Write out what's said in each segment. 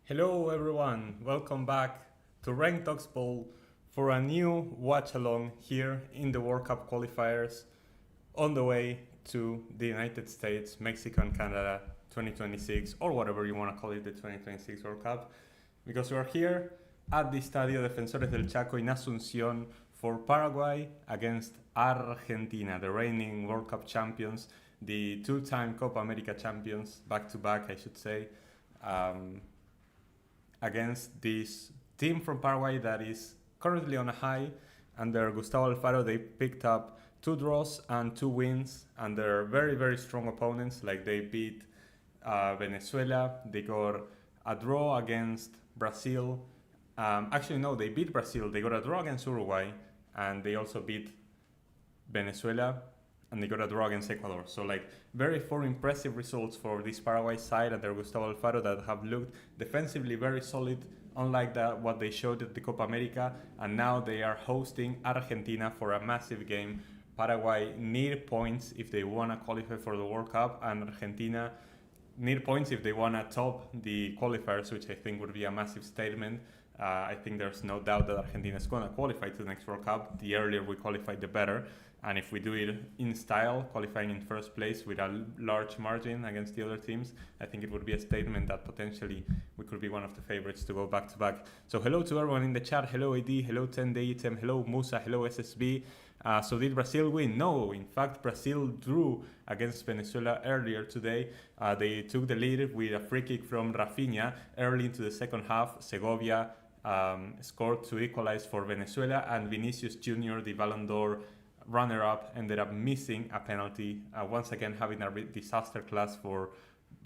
Hello everyone, welcome back to Rank Talks Bowl for a new watch-along here in the World Cup Qualifiers on the way to the United States, Mexico and Canada 2026, or whatever you want to call it, the 2026 World Cup, because we are here at the Estadio Defensores del Chaco in Asunción for Paraguay against Argentina, the reigning World Cup champions, the two-time Copa America champions, back-to-back I should say, against this team from Paraguay that is currently on a high. Under Gustavo Alfaro, they picked up 2 draws and 2 wins, and they're very, very strong opponents. Like they beat Venezuela, they got a draw against Brazil. They beat Brazil, they got a draw against Uruguay, and they also beat Venezuela, and they got a draw against Ecuador. So very 4 impressive results for this Paraguay side under Gustavo Alfaro that have looked defensively very solid, unlike what they showed at the Copa America. And now they are hosting Argentina for a massive game. Paraguay need points if they want to qualify for the World Cup, and Argentina need points if they want to top the qualifiers, which I think would be a massive statement. I think there's no doubt that Argentina is going to qualify to the next World Cup. The earlier we qualify, the better. And if we do it in style, qualifying in first place with a large margin against the other teams, I think it would be a statement that potentially we could be one of the favorites to go back to back. So hello to everyone in the chat. Hello AD, hello 10DTM, hello Musa, hello SSB. So did Brazil win? No, in fact Brazil drew against Venezuela earlier today. They took the lead with a free kick from Rafinha early into the second half. Segovia scored to equalize for Venezuela, and Vinicius Jr., the Ballon d'Or runner-up, ended up missing a penalty, once again having a disaster class for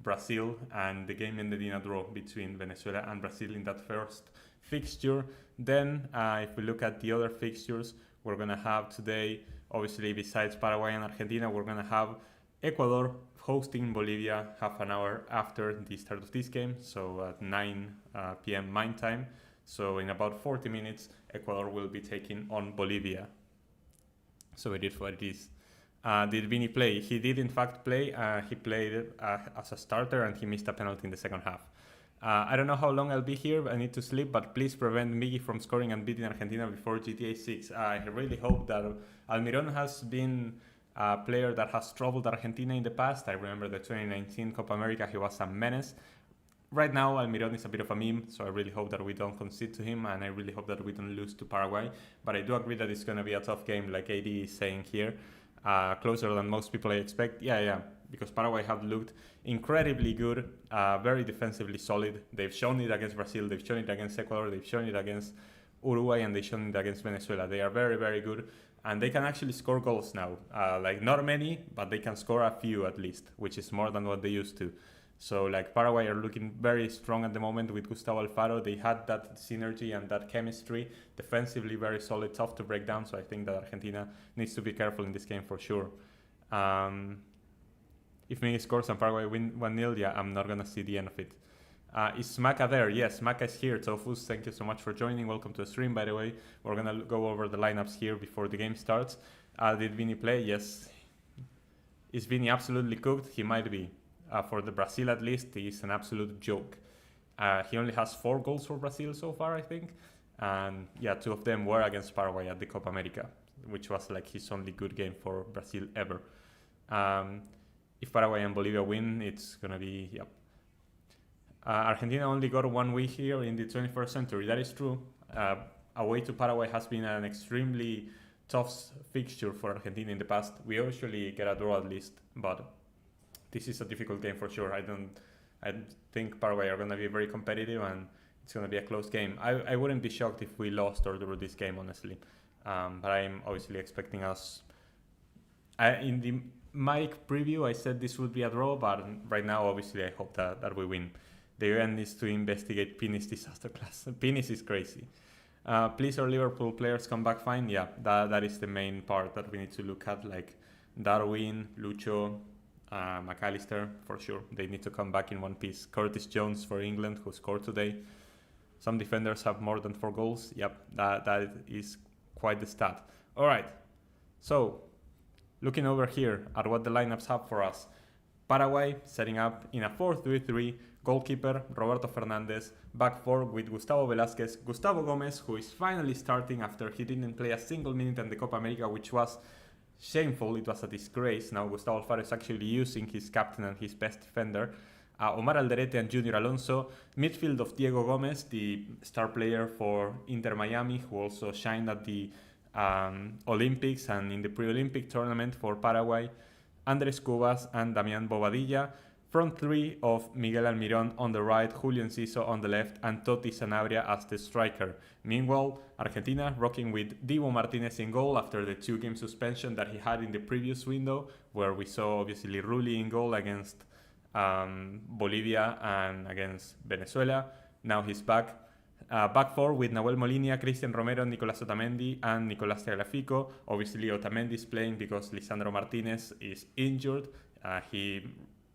Brazil, and the game ended in a draw between Venezuela and Brazil in that first fixture. Then if we look at the other fixtures, we're going to have today, obviously besides Paraguay and Argentina, we're going to have Ecuador hosting Bolivia half an hour after the start of this game, so at 9 p.m. Main time. So in about 40 minutes, Ecuador will be taking on Bolivia. So it is what it is. Did Vini play? He did in fact play. He played as a starter, and he missed a penalty in the second half. I don't know how long I'll be here. I need to sleep, but please prevent Miggy from scoring and beating Argentina before GTA 6. I really hope that Almiron has been a player that has troubled Argentina in the past. I remember the 2019 Copa America, he was a menace. Right now, Almiron is a bit of a meme, so I really hope that we don't concede to him, and I really hope that we don't lose to Paraguay. But I do agree that it's going to be a tough game, like AD is saying here. Closer than most people I expect. Yeah, because Paraguay have looked incredibly good, very defensively solid. They've shown it against Brazil, they've shown it against Ecuador, they've shown it against Uruguay, and they've shown it against Venezuela. They are very, very good, and they can actually score goals now. Not many, but they can score a few at least, which is more than what they used to. So Paraguay are looking very strong at the moment with Gustavo Alfaro. They had that synergy and that chemistry. Defensively very solid, tough to break down. So I think that Argentina needs to be careful in this game for sure. If Mini scores and Paraguay win 1-0, yeah, I'm not going to see the end of it. Is Maka there? Yes, Maka is here. Tofus, thank you so much for joining. Welcome to the stream, by the way. We're going to go over the lineups here before the game starts. Did Vini play? Yes. Is Vini absolutely cooked? He might be. For the Brazil at least, he's an absolute joke. He only has 4 goals for Brazil so far, I think. And yeah, 2 of them were against Paraguay at the Copa America, which was his only good game for Brazil ever. If Paraguay and Bolivia win, it's going to be, yep. Argentina only got 1 win here in the 21st century. That is true. Away to Paraguay has been an extremely tough fixture for Argentina in the past. We usually get a draw at least, but this is a difficult game for sure. I think Paraguay are going to be very competitive, and it's going to be a close game. I wouldn't be shocked if we lost or drew this game, honestly. But I'm obviously expecting us. In the mic preview, I said this would be a draw, but right now, obviously, I hope that we win. The UN needs to investigate Pini's disaster class. Pinis is crazy. Please, our Liverpool players come back fine. Yeah, that is the main part that we need to look at, like Darwin, Lucho, McAllister, for sure. They need to come back in one piece. Curtis Jones for England, who scored today. Some defenders have more than 4 goals. Yep, that is quite the stat. All right, so looking over here at what the lineups have for us. Paraguay setting up in a 4-3-3 Goalkeeper, Roberto Fernandez. Back four with Gustavo Velasquez, Gustavo Gomez, who is finally starting after he didn't play a single minute in the Copa America, which was shameful. It was a disgrace. Now Gustavo Alfaro is actually using his captain and his best defender. Omar Alderete and Junior Alonso. Midfield of Diego Gomez, the star player for Inter Miami, who also shined at the Olympics and in the pre-Olympic tournament for Paraguay. Andres Cubas and Damian Bobadilla. Front three of Miguel Almiron on the right, Julio Enciso on the left, and Totti Sanabria as the striker. Meanwhile, Argentina rocking with Divo Martinez in goal after the 2-game suspension that he had in the previous window, where we saw obviously Rulli in goal against Bolivia and against Venezuela. Now he's back. Back four with Nahuel Molina, Cristian Romero, Nicolás Otamendi, and Nicolás Tagliafico. Obviously, Otamendi is playing because Lisandro Martinez is injured. He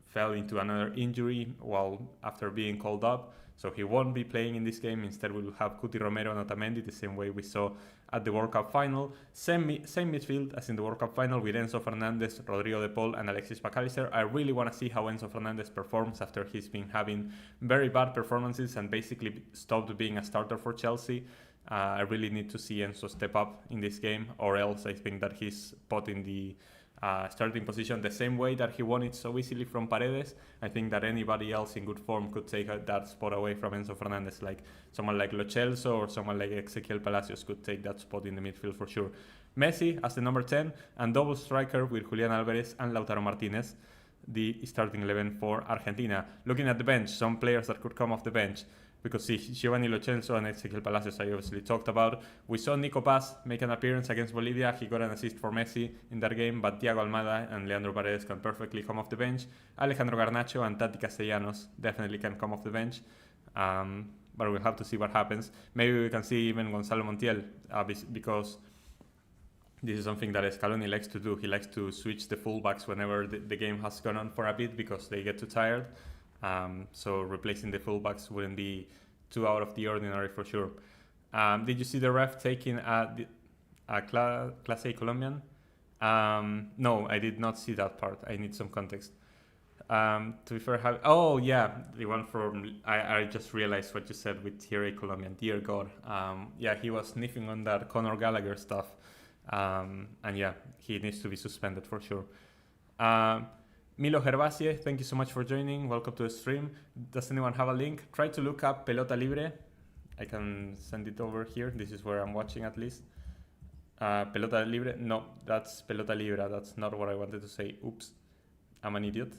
fell into another injury while after being called up, so he won't be playing in this game. Instead, we will have Cuti Romero and Otamendi, the same way we saw at the World Cup final. Same midfield as in the World Cup final with Enzo Fernandez, Rodrigo De Paul, and Alexis McAllister. I really want to see how Enzo Fernandez performs after he's been having very bad performances and basically stopped being a starter for Chelsea. I really need to see Enzo step up in this game, or else I think that he's put in the starting position the same way that he won it so easily from Paredes. I think that anybody else in good form could take that spot away from Enzo Fernandez, like someone like Lo Celso or someone like Ezequiel Palacios could take that spot in the midfield for sure. Messi as the number 10 and double striker with Julian Alvarez and Lautaro Martinez, the starting 11 for Argentina. Looking at the bench, some players that could come off the bench, because Giovanni Lo Celso and Ezequiel Palacios I obviously talked about. We saw Nico Paz make an appearance against Bolivia. He got an assist for Messi in that game, but Thiago Almada and Leandro Paredes can perfectly come off the bench. Alejandro Garnacho and Tati Castellanos definitely can come off the bench, but we'll have to see what happens. Maybe we can see even Gonzalo Montiel, because this is something that Scaloni likes to do. He likes to switch the fullbacks whenever the game has gone on for a bit because they get too tired. So replacing the fullbacks wouldn't be too out of the ordinary for sure. Did you see the ref taking a Class A Colombian? No, I did not see that part. I need some context. To be fair, oh yeah, the one from, I just realized what you said with Tier A Colombian. Dear God. Yeah, he was sniffing on that Conor Gallagher stuff. And yeah, he needs to be suspended for sure. Milo Gervasie, thank you so much for joining. Welcome to the stream. Does anyone have a link? Try to look up Pelota Libre. I can send it over here. This is where I'm watching at least. Pelota Libre. No, that's Pelota Libra. That's not what I wanted to say. Oops. I'm an idiot.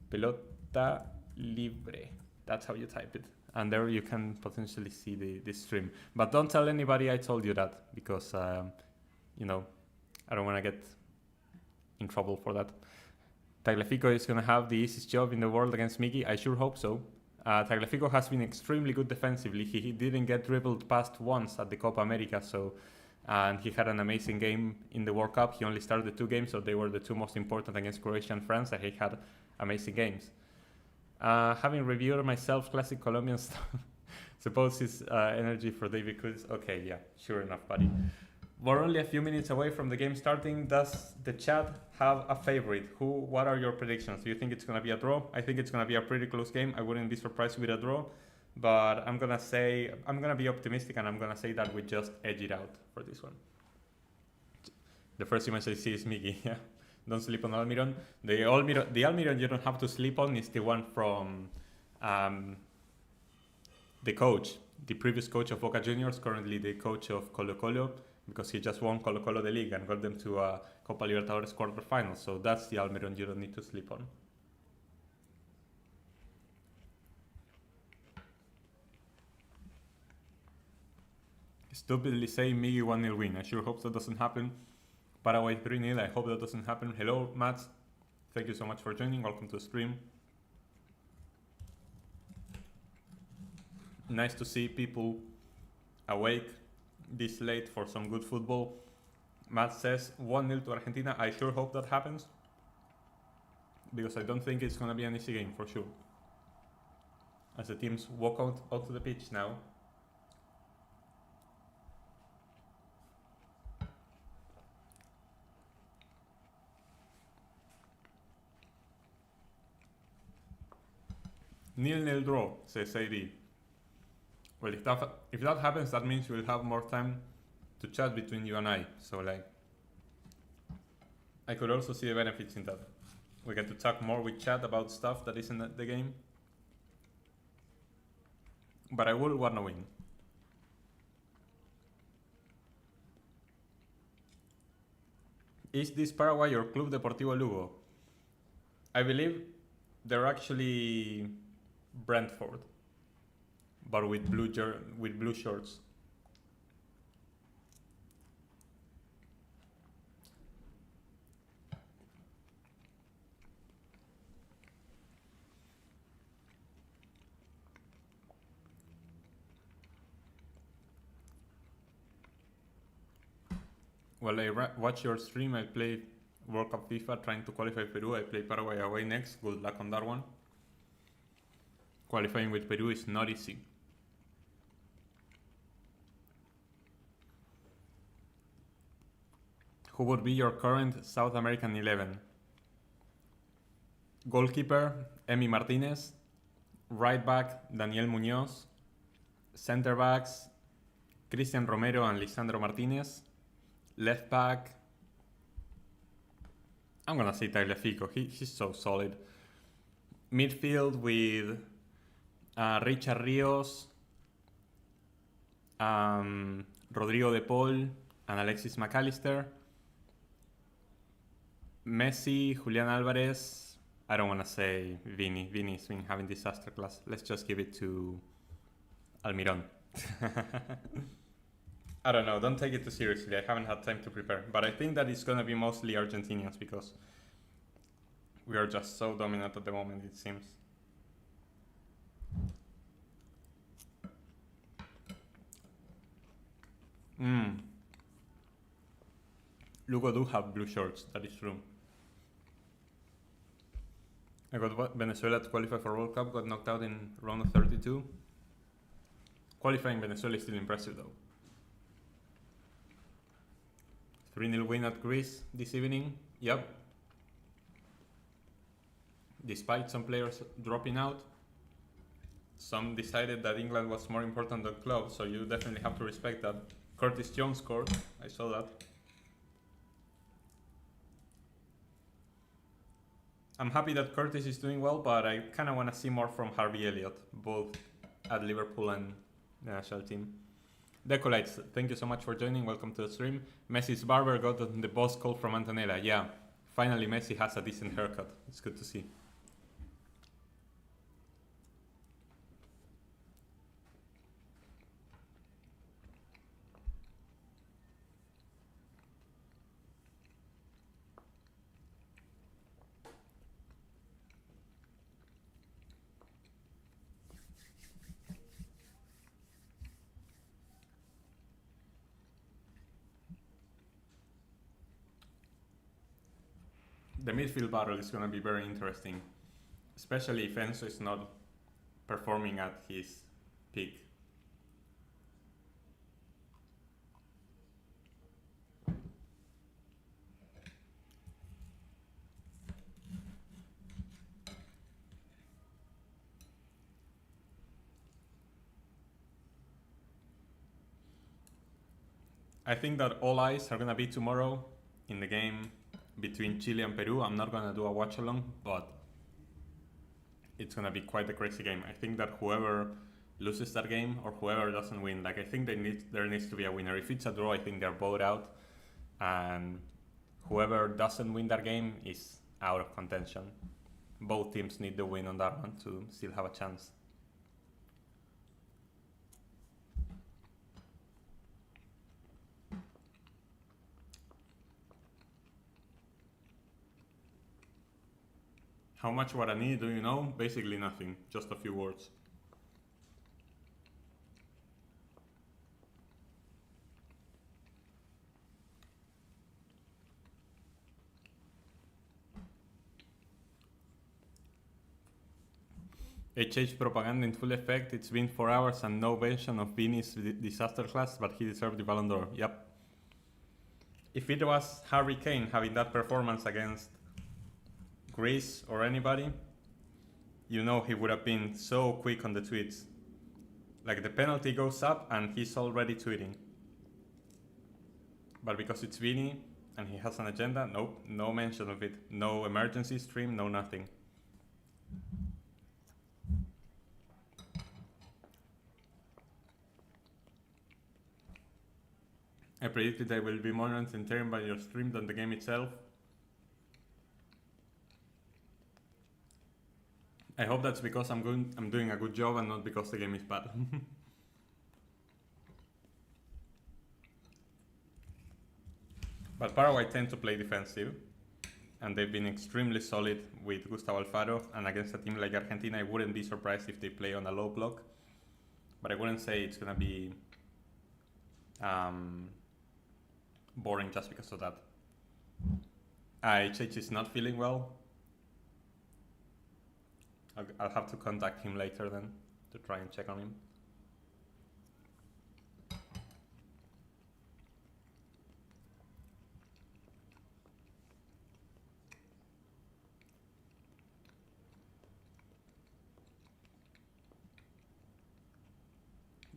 Pelota Libre. That's how you type it. And there you can potentially see the stream. But don't tell anybody I told you that, because, you know, I don't want to get in trouble for that. Tagliafico is going to have the easiest job in the world against Miggy. I sure hope so. Tagliafico has been extremely good defensively. He didn't get dribbled past once at the Copa America, and he had an amazing game in the World Cup. He only started 2 games, so they were the 2 most important against Croatia and France, and he had amazing games. Having reviewed myself classic Colombian stuff, suppose his energy for David Cruz. Okay, yeah, sure enough, buddy. We're only a few minutes away from the game starting. Does the chat have a favorite? What are your predictions? Do you think it's going to be a draw? I think it's going to be a pretty close game. I wouldn't be surprised with a draw, but I'm going to be optimistic, and I'm going to say that we just edge it out for this one. The first image I see is Miggy. Yeah. Don't sleep on Almiron. The Almiron you don't have to sleep on is the one from the coach, the previous coach of Boca Juniors, currently the coach of Colo Colo, because he just won Colo Colo the league and got them to a Copa Libertadores quarterfinals. So that's the Almiron you don't need to sleep on. Stupidly say Miggy 1-0 win. I sure hope that doesn't happen. Paraguay 3-0. I hope that doesn't happen. Hello, Matt. Thank you so much for joining. Welcome to the stream. Nice to see people awake this late for some good football. Matt says 1-0 to Argentina. I sure hope that happens, because I don't think it's going to be an easy game for sure. As the teams walk out to the pitch now. 0-0 draw, says AD. Well, if that happens, that means we'll have more time to chat between you and I. So, like, I could also see the benefits in that. We get to talk more with chat about stuff that isn't the game. But I will want to win. Is this Paraguay or Club Deportivo Lugo? I believe they're actually Brentford, but with blue shorts. Well, I watch your stream. I play World Cup FIFA trying to qualify Peru. I play Paraguay away next. Good luck on that one. Qualifying with Peru is not easy. Who would be your current South American 11? Goalkeeper, Emi Martinez. Right back, Daniel Muñoz. Center backs, Cristian Romero and Lisandro Martinez. Left back, I'm gonna say Tagliafico. He's so solid. Midfield with Richard Rios, Rodrigo De Paul, and Alexis McAllister. Messi, Julian Alvarez. I don't want to say Vini. Vini's been having disaster class. Let's just give it to Almiron. I don't know, don't take it too seriously. I haven't had time to prepare. But I think that it's going to be mostly Argentinians because we are just so dominant at the moment, it seems. Lugo do have blue shorts, that is true. I got Venezuela to qualify for World Cup, got knocked out in round of 32. Qualifying Venezuela is still impressive though. 3-0 win at Greece this evening. Yep. Despite some players dropping out, some decided that England was more important than club, so you definitely have to respect that. Curtis Jones scored. I saw that. I'm happy that Curtis is doing well, but I kind of want to see more from Harvey Elliott, both at Liverpool and the national team. Decolites, thank you so much for joining. Welcome to the stream. Messi's barber got the boss call from Antonella. Yeah, finally Messi has a decent haircut. It's good to see. The midfield battle is going to be very interesting, especially if Enzo is not performing at his peak. I think that all eyes are going to be tomorrow in the game between Chile and Peru. I'm not going to do a watch-along, but it's going to be quite a crazy game. I think that whoever loses that game or whoever doesn't win, like I think there needs to be a winner. If it's a draw, I think they're both out, and whoever doesn't win that game is out of contention. Both teams need the win on that one to still have a chance. How much Guarani do you know? Basically nothing, just a few words. HH propaganda in full effect. It's been 4 hours and no mention of Vini's disaster class, but he deserved the Ballon d'Or. Yep. If it was Harry Kane having that performance against Greece or anybody, you know he would have been so quick on the tweets. Like the penalty goes up and he's already tweeting. But because it's Vini and he has an agenda, nope, no mention of it. No emergency stream, no nothing. I predicted I will be more entertained by your stream than the game itself. I hope that's because I'm doing a good job and not because the game is bad. But Paraguay tend to play defensive, and they've been extremely solid with Gustavo Alfaro, and against a team like Argentina, I wouldn't be surprised if they play on a low block, but I wouldn't say it's gonna be boring just because of that. HH is not feeling well. I'll have to contact him later then to try and check on him.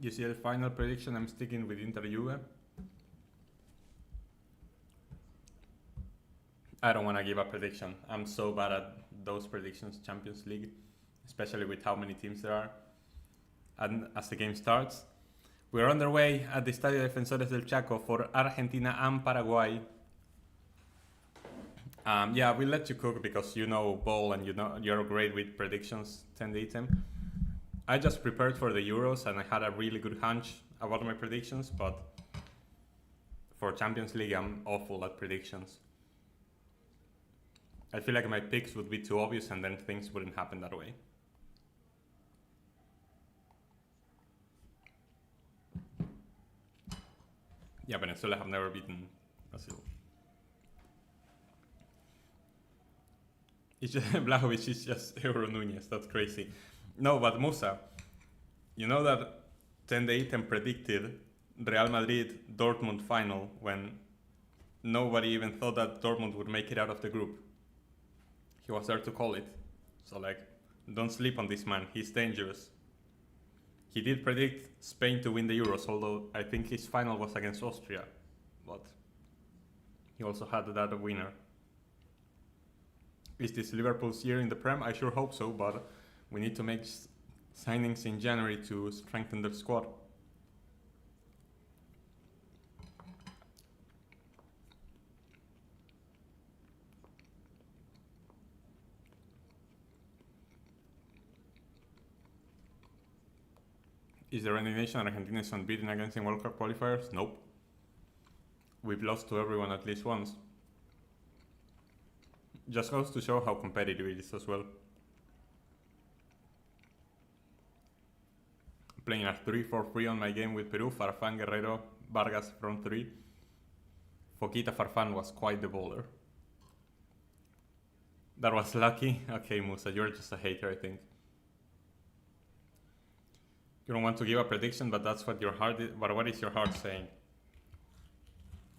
UCL final prediction, I'm sticking with Inter Juve. I don't want to give a prediction. I'm so bad at those predictions, Champions League, especially with how many teams there are. And as the game starts, we're underway at the Estadio Defensores del Chaco for Argentina and Paraguay. Yeah, we'll let you cook because you know ball and you know you're great with predictions, 10 item. I just prepared for the Euros and I had a really good hunch about my predictions, but for Champions League I'm awful at predictions. I feel like my picks would be too obvious and then things wouldn't happen that way. Yeah, Venezuela have never beaten Brazil. It's just Blahovic is just Euro Nunez, that's crazy. No, but Musa, you know that 10-8 predicted Real Madrid Dortmund final when nobody even thought that Dortmund would make it out of the group. He was there to call it. So like, don't sleep on this man, he's dangerous. He did predict Spain to win the Euros, although I think his final was against Austria. But he also had that winner. Is this Liverpool's year in the Prem? I sure hope so, but we need to make signings in January to strengthen the squad. Is there any nation Argentina is unbeaten against in World Cup Qualifiers? Nope. We've lost to everyone at least once. Just goes to show how competitive it is as well. Playing a 3-4-3 on my game with Peru, Farfán, Guerrero, Vargas front 3. Foquita Farfán was quite the bowler. That was lucky. Okay, Musa, you're just a hater, I think. You don't want to give a prediction, but that's what your heart is. But what is your heart saying?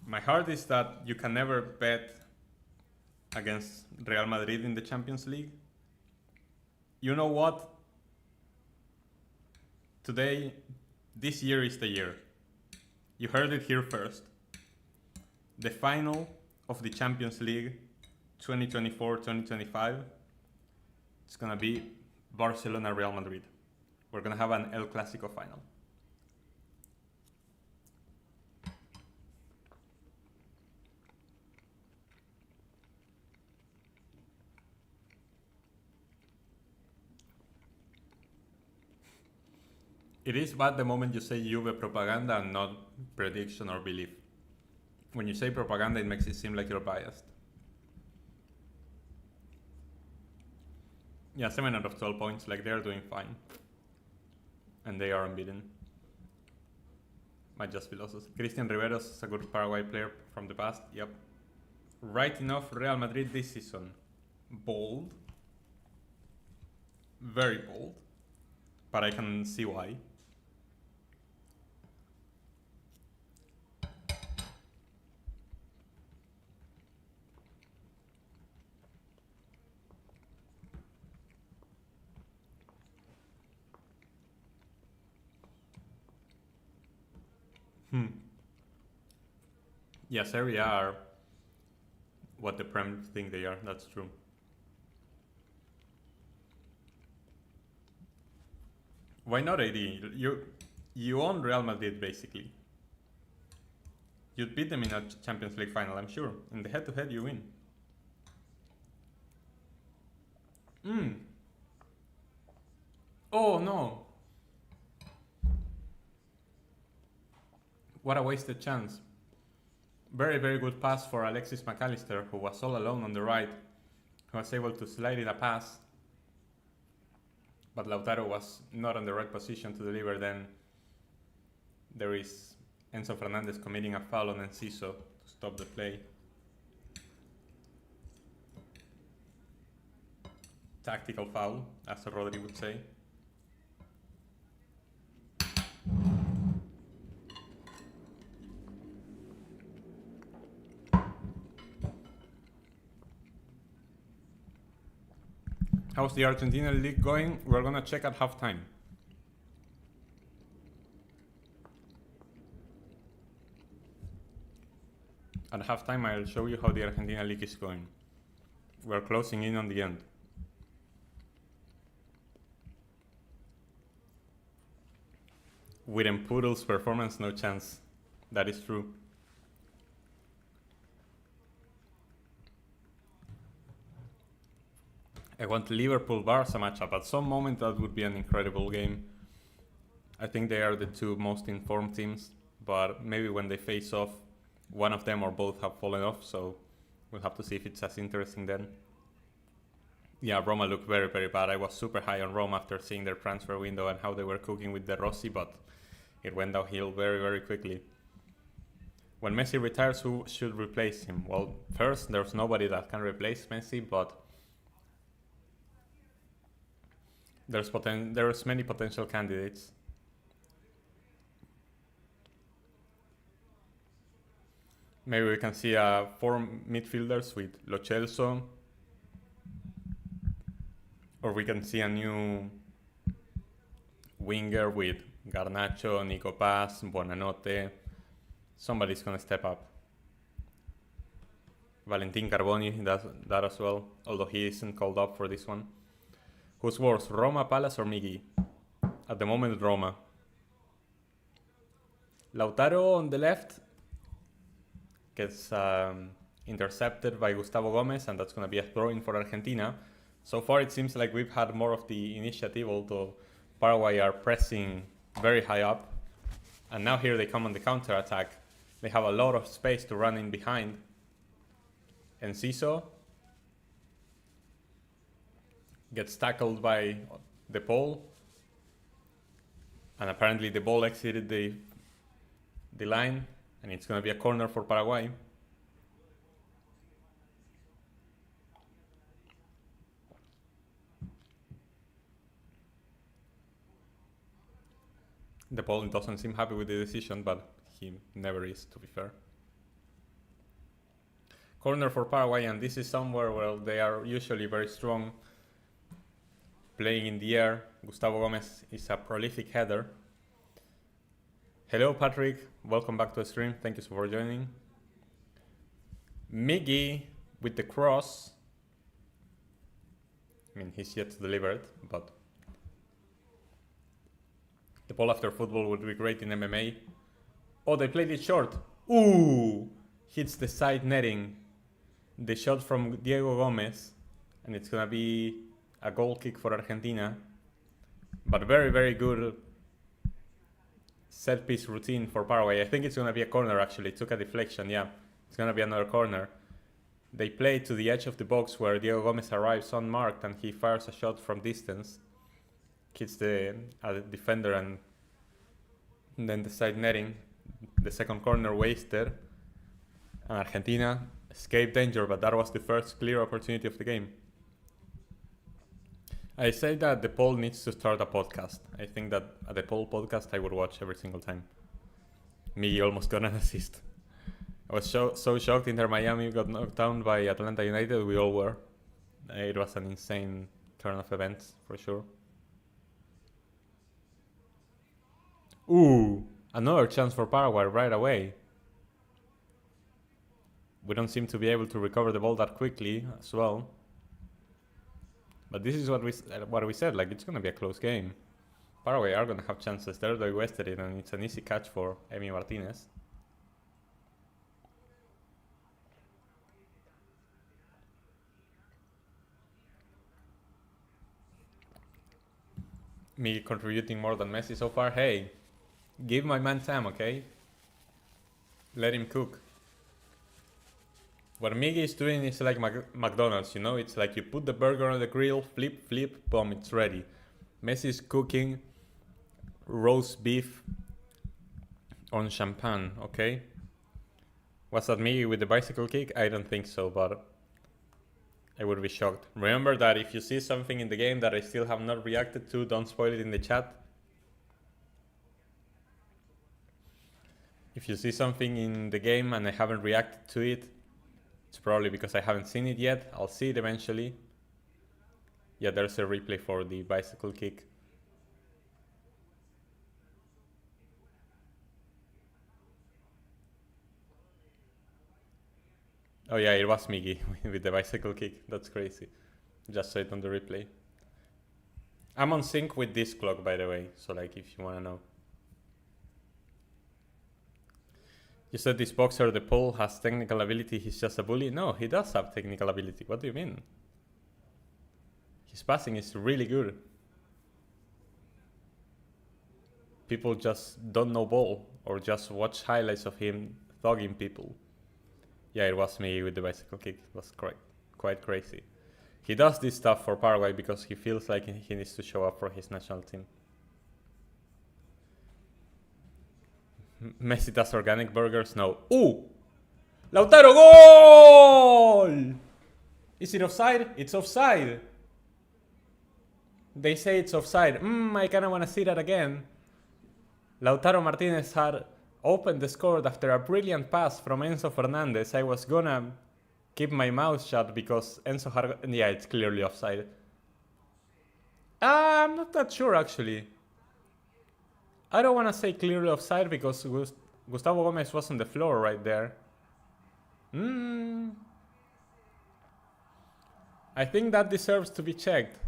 My heart is that you can never bet against Real Madrid in the Champions League. You know what? Today, this year is the year. You heard it here first. The final of the Champions League 2024-2025, it's gonna be Barcelona-Real Madrid. We're gonna have an El Clásico final. It is bad the moment you say Juve propaganda and not prediction or belief. When you say propaganda, it makes it seem like you're biased. Yeah, 7 out of 12 points, like they're doing fine. And they are unbeaten. Might just be losses. Christian Riveros is a good Paraguay player from the past, yep. Writing off Real Madrid this season. Bold. Very bold. But I can see why. Hmm. Yeah, Serie A are what the Prem think they are. That's true. Why not AD? You own Real Madrid basically. You'd beat them in a Champions League final, I'm sure. In the head-to-head, you win. Hmm. Oh no! What a wasted chance. Very, very good pass for Alexis McAllister, who was all alone on the right, who was able to slide in a pass, but Lautaro was not in the right position to deliver. Then there is Enzo Fernandez committing a foul on Enciso to stop the play. Tactical foul, as Rodri would say. How's the Argentina league going? We're gonna check at halftime. At halftime, I'll show you how the Argentina league is going. We're closing in on the end. With Empudel's performance, no chance. That is true. I want Liverpool-Barca matchup. At some moment, that would be an incredible game. I think they are the two most informed teams, but maybe when they face off, one of them or both have fallen off, so we'll have to see if it's as interesting then. Yeah, Roma looked very, very bad. I was super high on Roma after seeing their transfer window and how they were cooking with De Rossi, but it went downhill very, very quickly. When Messi retires, who should replace him? Well, first, there's nobody that can replace Messi, but there's many potential candidates. Maybe we can see four midfielders with Lo Celso, or we can see a new winger with Garnacho, Nico Paz, Buonanotte. Somebody's gonna step up. Valentin Carboni does that as well, although he isn't called up for this one. Who's worse, Roma, Palace, or Miggy? At the moment, Roma. Lautaro on the left gets intercepted by Gustavo Gomez, and that's going to be a throw-in for Argentina. So far, it seems like we've had more of the initiative, although Paraguay are pressing very high up. And now here they come on the counter-attack. They have a lot of space to run in behind. Enciso gets tackled by the pole, and apparently the ball exited the line, and it's going to be a corner for Paraguay. The ball doesn't seem happy with the decision, but he never is, to be fair. Corner for Paraguay, and this is somewhere where they are usually very strong, playing in the air. Gustavo Gomez is a prolific header. Hello, Patrick. Welcome back to the stream. Thank you for joining. Miggy with the cross. I mean, he's yet to deliver it, but the ball after football would be great in MMA. Oh, they played it short. Ooh! Hits the side netting. The shot from Diego Gomez, and it's gonna be a goal kick for Argentina. But very, very good set piece routine for Paraguay. I think it's gonna be a corner actually. It took a deflection, yeah. It's gonna be another corner. They play to the edge of the box where Diego Gomez arrives unmarked, and he fires a shot from distance. Hits the defender, and then the side netting. The second corner wasted. And Argentina escaped danger, but that was the first clear opportunity of the game. I say that the Poll needs to start a podcast. I think that at the Poll podcast I would watch every single time. Me almost got an assist. I was so shocked Inter Miami got knocked down by Atlanta United. We all were. It was an insane turn of events, for sure. Ooh, Another chance for Paraguay right away. We don't seem to be able to recover the ball that quickly as well. But this is what we said, like it's gonna be a close game. Paraguay are gonna have chances. They wasted it, and it's an easy catch for Emi Martinez. Me contributing more than Messi so far. Hey, give my man time, okay? Let him cook. What Miggy is doing is like McDonald's, you know? It's like you put the burger on the grill, flip, boom, it's ready. Messi is cooking roast beef on champagne, okay? Was that Miggy with the bicycle kick? I don't think so, but I would be shocked. Remember that if you see something in the game that I still have not reacted to, don't spoil it in the chat. If you see something in the game and I haven't reacted to it, it's probably because I haven't seen it yet. I'll see it eventually. Yeah, there's a replay for the bicycle kick. Oh yeah, it was Miggy with the bicycle kick. That's crazy. Just saw it on the replay. I'm on sync with this clock, by the way, so like if you wanna know. You said this boxer, the pole, has technical ability, he's just a bully? No, he does have technical ability. What do you mean? His passing is really good. People just don't know ball, or just watch highlights of him thugging people. Yeah, it was me with the bicycle kick. It was quite crazy. He does this stuff for Paraguay because he feels like he needs to show up for his national team. Messi does organic burgers? No. Ooh! Lautaro, goal! Is it offside? It's offside. They say it's offside. I kind of want to see that again. Lautaro Martinez had opened the score after a brilliant pass from Enzo Fernandez. I was gonna keep my mouth shut because Enzo had... Yeah, it's clearly offside. I'm not that sure, actually. I don't want to say clearly offside because Gustavo Gomez was on the floor right there. I think that deserves to be checked.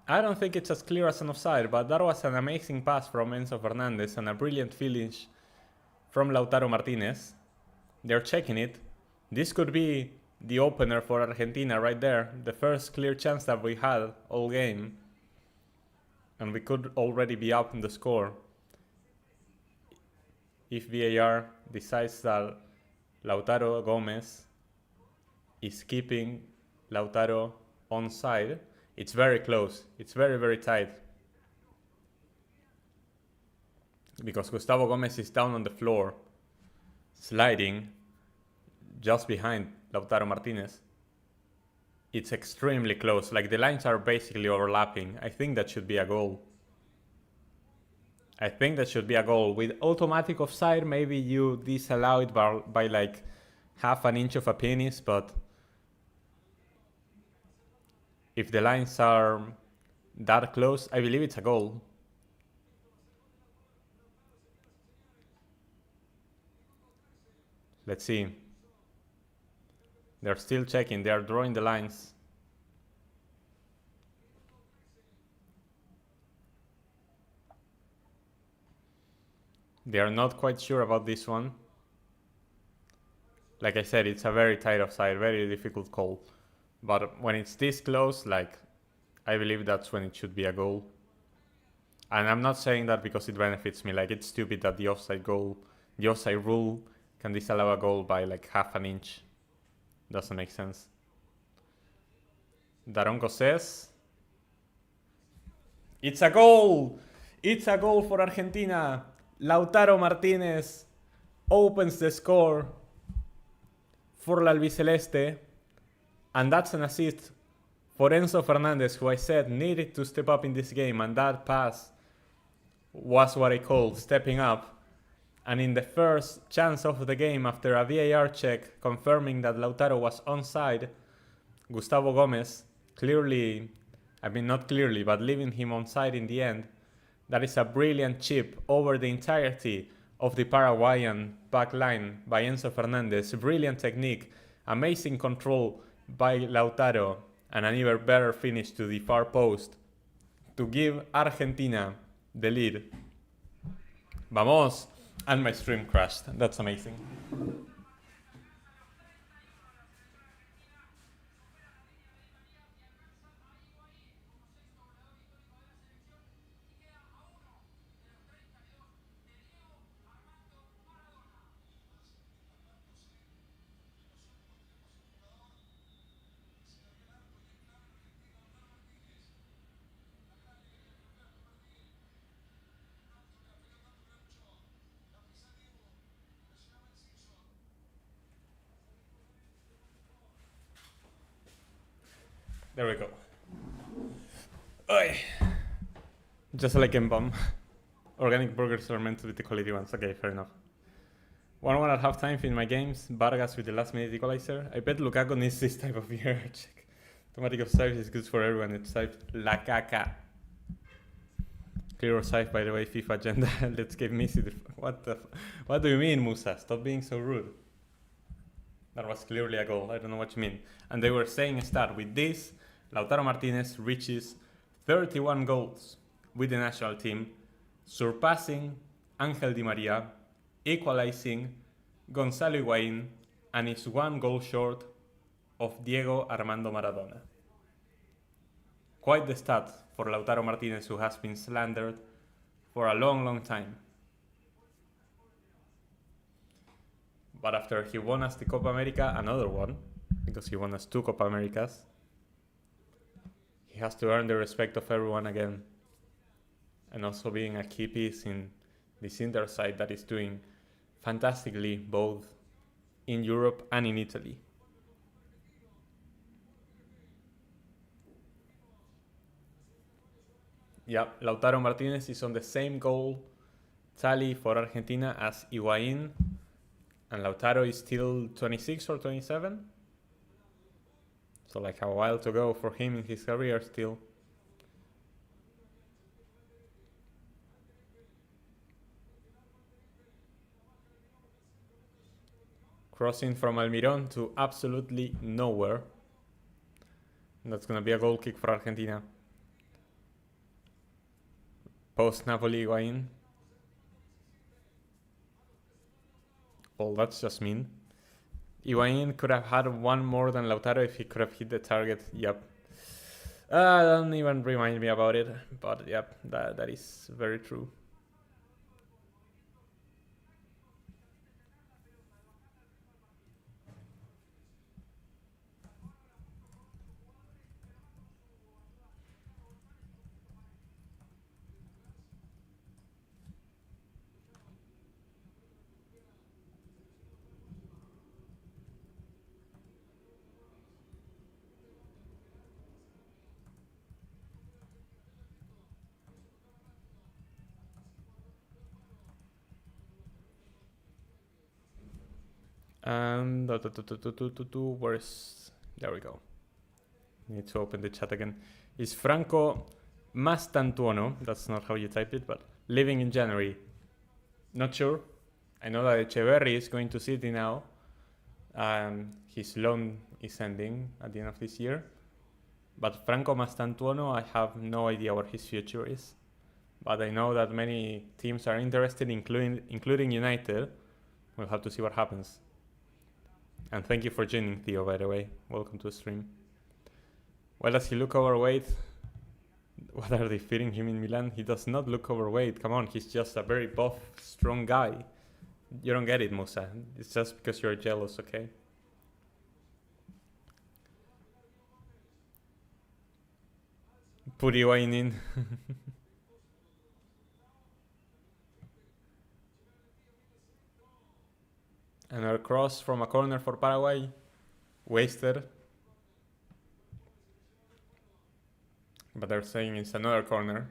I don't think it's as clear as an offside, but that was an amazing pass from Enzo Fernandez and a brilliant finish from Lautaro Martinez. They're checking it. This could be the opener for Argentina right there. The first clear chance that we had all game. And we could already be up in the score if VAR decides that Lautaro Gomez is keeping Lautaro onside. It's very close. It's very, very tight. Because Gustavo Gomez is down on the floor, sliding just behind Lautaro Martinez. It's extremely close, like the lines are basically overlapping. I think that should be a goal. I think that should be a goal. With automatic offside, maybe you disallow it by like half an inch of a penis, but if the lines are that close, I believe it's a goal. Let's see. They're still checking. They are drawing the lines. They are not quite sure about this one. Like I said, it's a very tight offside, very difficult call. But when it's this close, like, I believe that's when it should be a goal. And I'm not saying that because it benefits me. Like, it's stupid that the offside rule can disallow a goal by like half an inch. Doesn't make sense. Daronco says, it's a goal! It's a goal for Argentina! Lautaro Martinez opens the score for La Albiceleste. And that's an assist for Enzo Fernandez, who I said needed to step up in this game. And that pass was what I call stepping up. And in the first chance of the game, after a VAR check confirming that Lautaro was onside, Gustavo Gomez clearly, I mean not clearly, but leaving him onside in the end, That is a brilliant chip over the entirety of the Paraguayan back line by Enzo Fernandez. Brilliant technique, amazing control by Lautaro, and an even better finish to the far post to give Argentina the lead. Vamos! And my stream crashed. That's amazing. There we go. Oy. Just like in bomb. Organic burgers are meant to be the quality ones. Okay, fair enough. 1-1 at halftime in my games. Vargas with the last minute equalizer. I bet Lukaku needs this type of year check. Automatic offside is good for everyone. It's type La Caca. Clear offside, by the way, FIFA agenda. Let's give Messi the... What do you mean, Musa? Stop being so rude. That was clearly a goal. I don't know what you mean. And they were saying a stat. With this, Lautaro Martinez reaches 31 goals with the national team, surpassing Angel Di Maria, equalizing Gonzalo Higuain, and is 1 goal short of Diego Armando Maradona. Quite the stat for Lautaro Martinez, who has been slandered for a long, long time. But after he won us the Copa America, another one, because he won us 2 Copa Americas, he has to earn the respect of everyone again. And also being a key piece in this Inter side that is doing fantastically both in Europe and in Italy. Yeah, Lautaro Martinez is on the same goal tally for Argentina as Higuain, and Lautaro is still 26 or 27. So like a while to go for him in his career still. Crossing from Almirón to absolutely nowhere. And that's going to be a goal kick for Argentina. Post Napoli Higuain. Well, that's just mean. Higuain could have had one more than Lautaro if he could have hit the target. Yep. Don't even remind me about it. But yep, that is very true. And where's... There we go. Need to open the chat again. Is Franco Mastantuono, that's not how you type it, but leaving in January? Not sure. I know that Echeverri is going to City now. His loan is ending at the end of this year. But Franco Mastantuono, I have no idea what his future is. But I know that many teams are interested, including United. We'll have to see what happens. And thank you for joining, Theo, by the way. Welcome to the stream. Why does he look overweight? What are they feeding him in Milan? He does not look overweight. Come on, he's just a very buff, strong guy. You don't get it, Musa. It's just because you're jealous, okay? Put Higuain in. And a cross from a corner for Paraguay. Wasted. But they're saying it's another corner.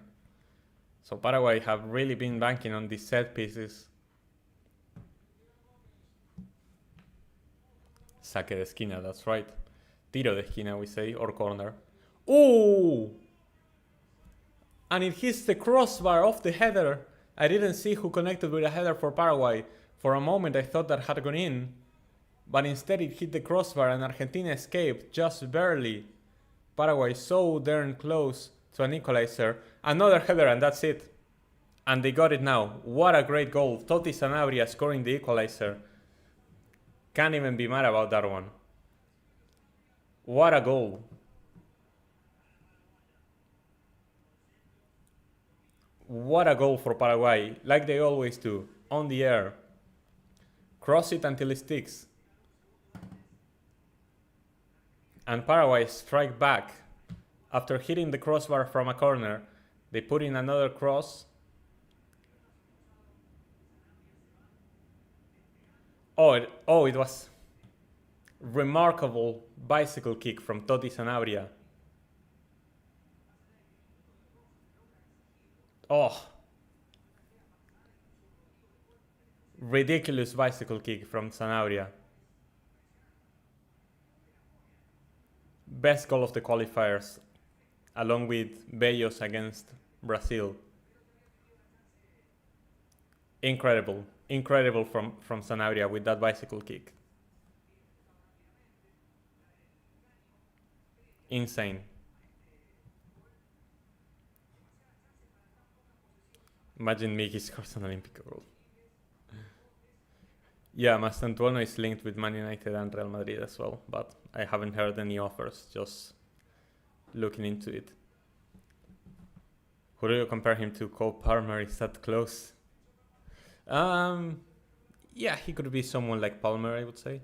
So Paraguay have really been banking on these set pieces. Saque de esquina, that's right. Tiro de esquina, we say, or corner. Ooh! and it hits the crossbar off the header. I didn't see who connected with a header for Paraguay. For a moment I thought that had gone in, but instead it hit the crossbar and Argentina escaped just barely. Paraguay so darn close to an equalizer. Another header and that's it. And they got it now. What a great goal. Totti Sanabria scoring the equalizer. Can't even be mad about that one. What a goal. What a goal for Paraguay. Like they always do. On the air. Cross it until it sticks. And Paraguay strike back. After hitting the crossbar from a corner, they put in another cross. Oh, it was remarkable bicycle kick from Totti Sanabria. Oh, ridiculous bicycle kick from Sanabria. Best goal of the qualifiers, along with Bello's against Brazil. Incredible. Incredible from Sanabria with that bicycle kick. Insane. Imagine Miki scores an Olympic goal. Yeah, Mastantuono is linked with Man United and Real Madrid as well, but I haven't heard any offers, just looking into it. Who do you compare him to? Cole Palmer, is that close? Yeah, he could be someone like Palmer, I would say.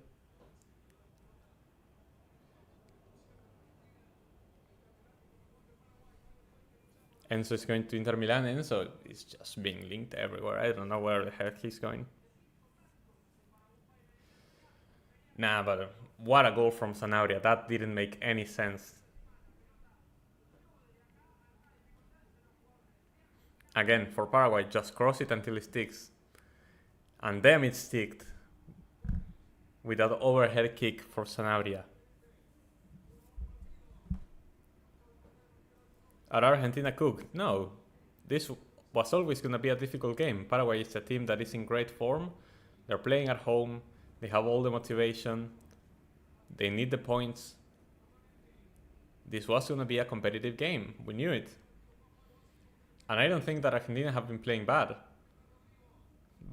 Enzo is going to Inter Milan. Enzo is just being linked everywhere. I don't know where the heck he's going. Nah, but what a goal from Sanabria. That didn't make any sense. Again, for Paraguay, just cross it until it sticks. And then it sticked. With that overhead kick for Sanabria. Are Argentina cooked? No. This was always going to be a difficult game. Paraguay is a team that is in great form. They're playing at home. They have all the motivation. They need the points. This was going to be a competitive game. We knew it. And I don't think that Argentina have been playing bad.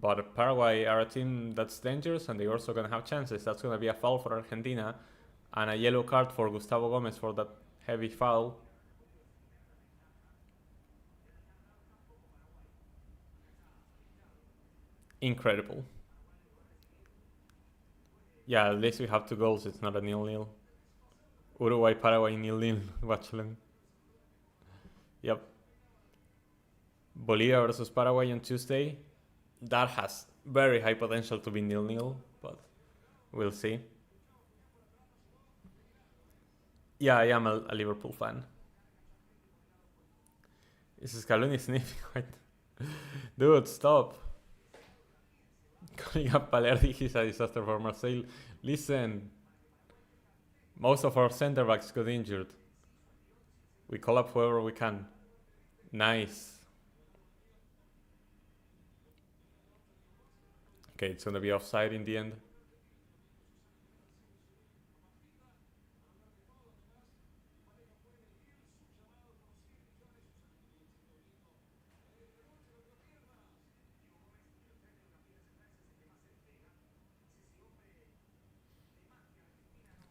But Paraguay are a team that's dangerous and they're also going to have chances. That's going to be a foul for Argentina. And a yellow card for Gustavo Gomez for that heavy foul. Incredible. Yeah, at least we have 2 goals. It's not a 0-0. Uruguay, Paraguay, 0-0. Watchalong. Yep. Bolivia versus Paraguay on Tuesday. That has very high potential to be 0-0, but we'll see. Yeah, I am a Liverpool fan. Is Scaloni sniffing? Dude, stop. Calling up Palerdi is a disaster for Marseille. Listen, most of our center backs got injured. We call up whoever we can. Nice. Okay, it's gonna be offside in the end.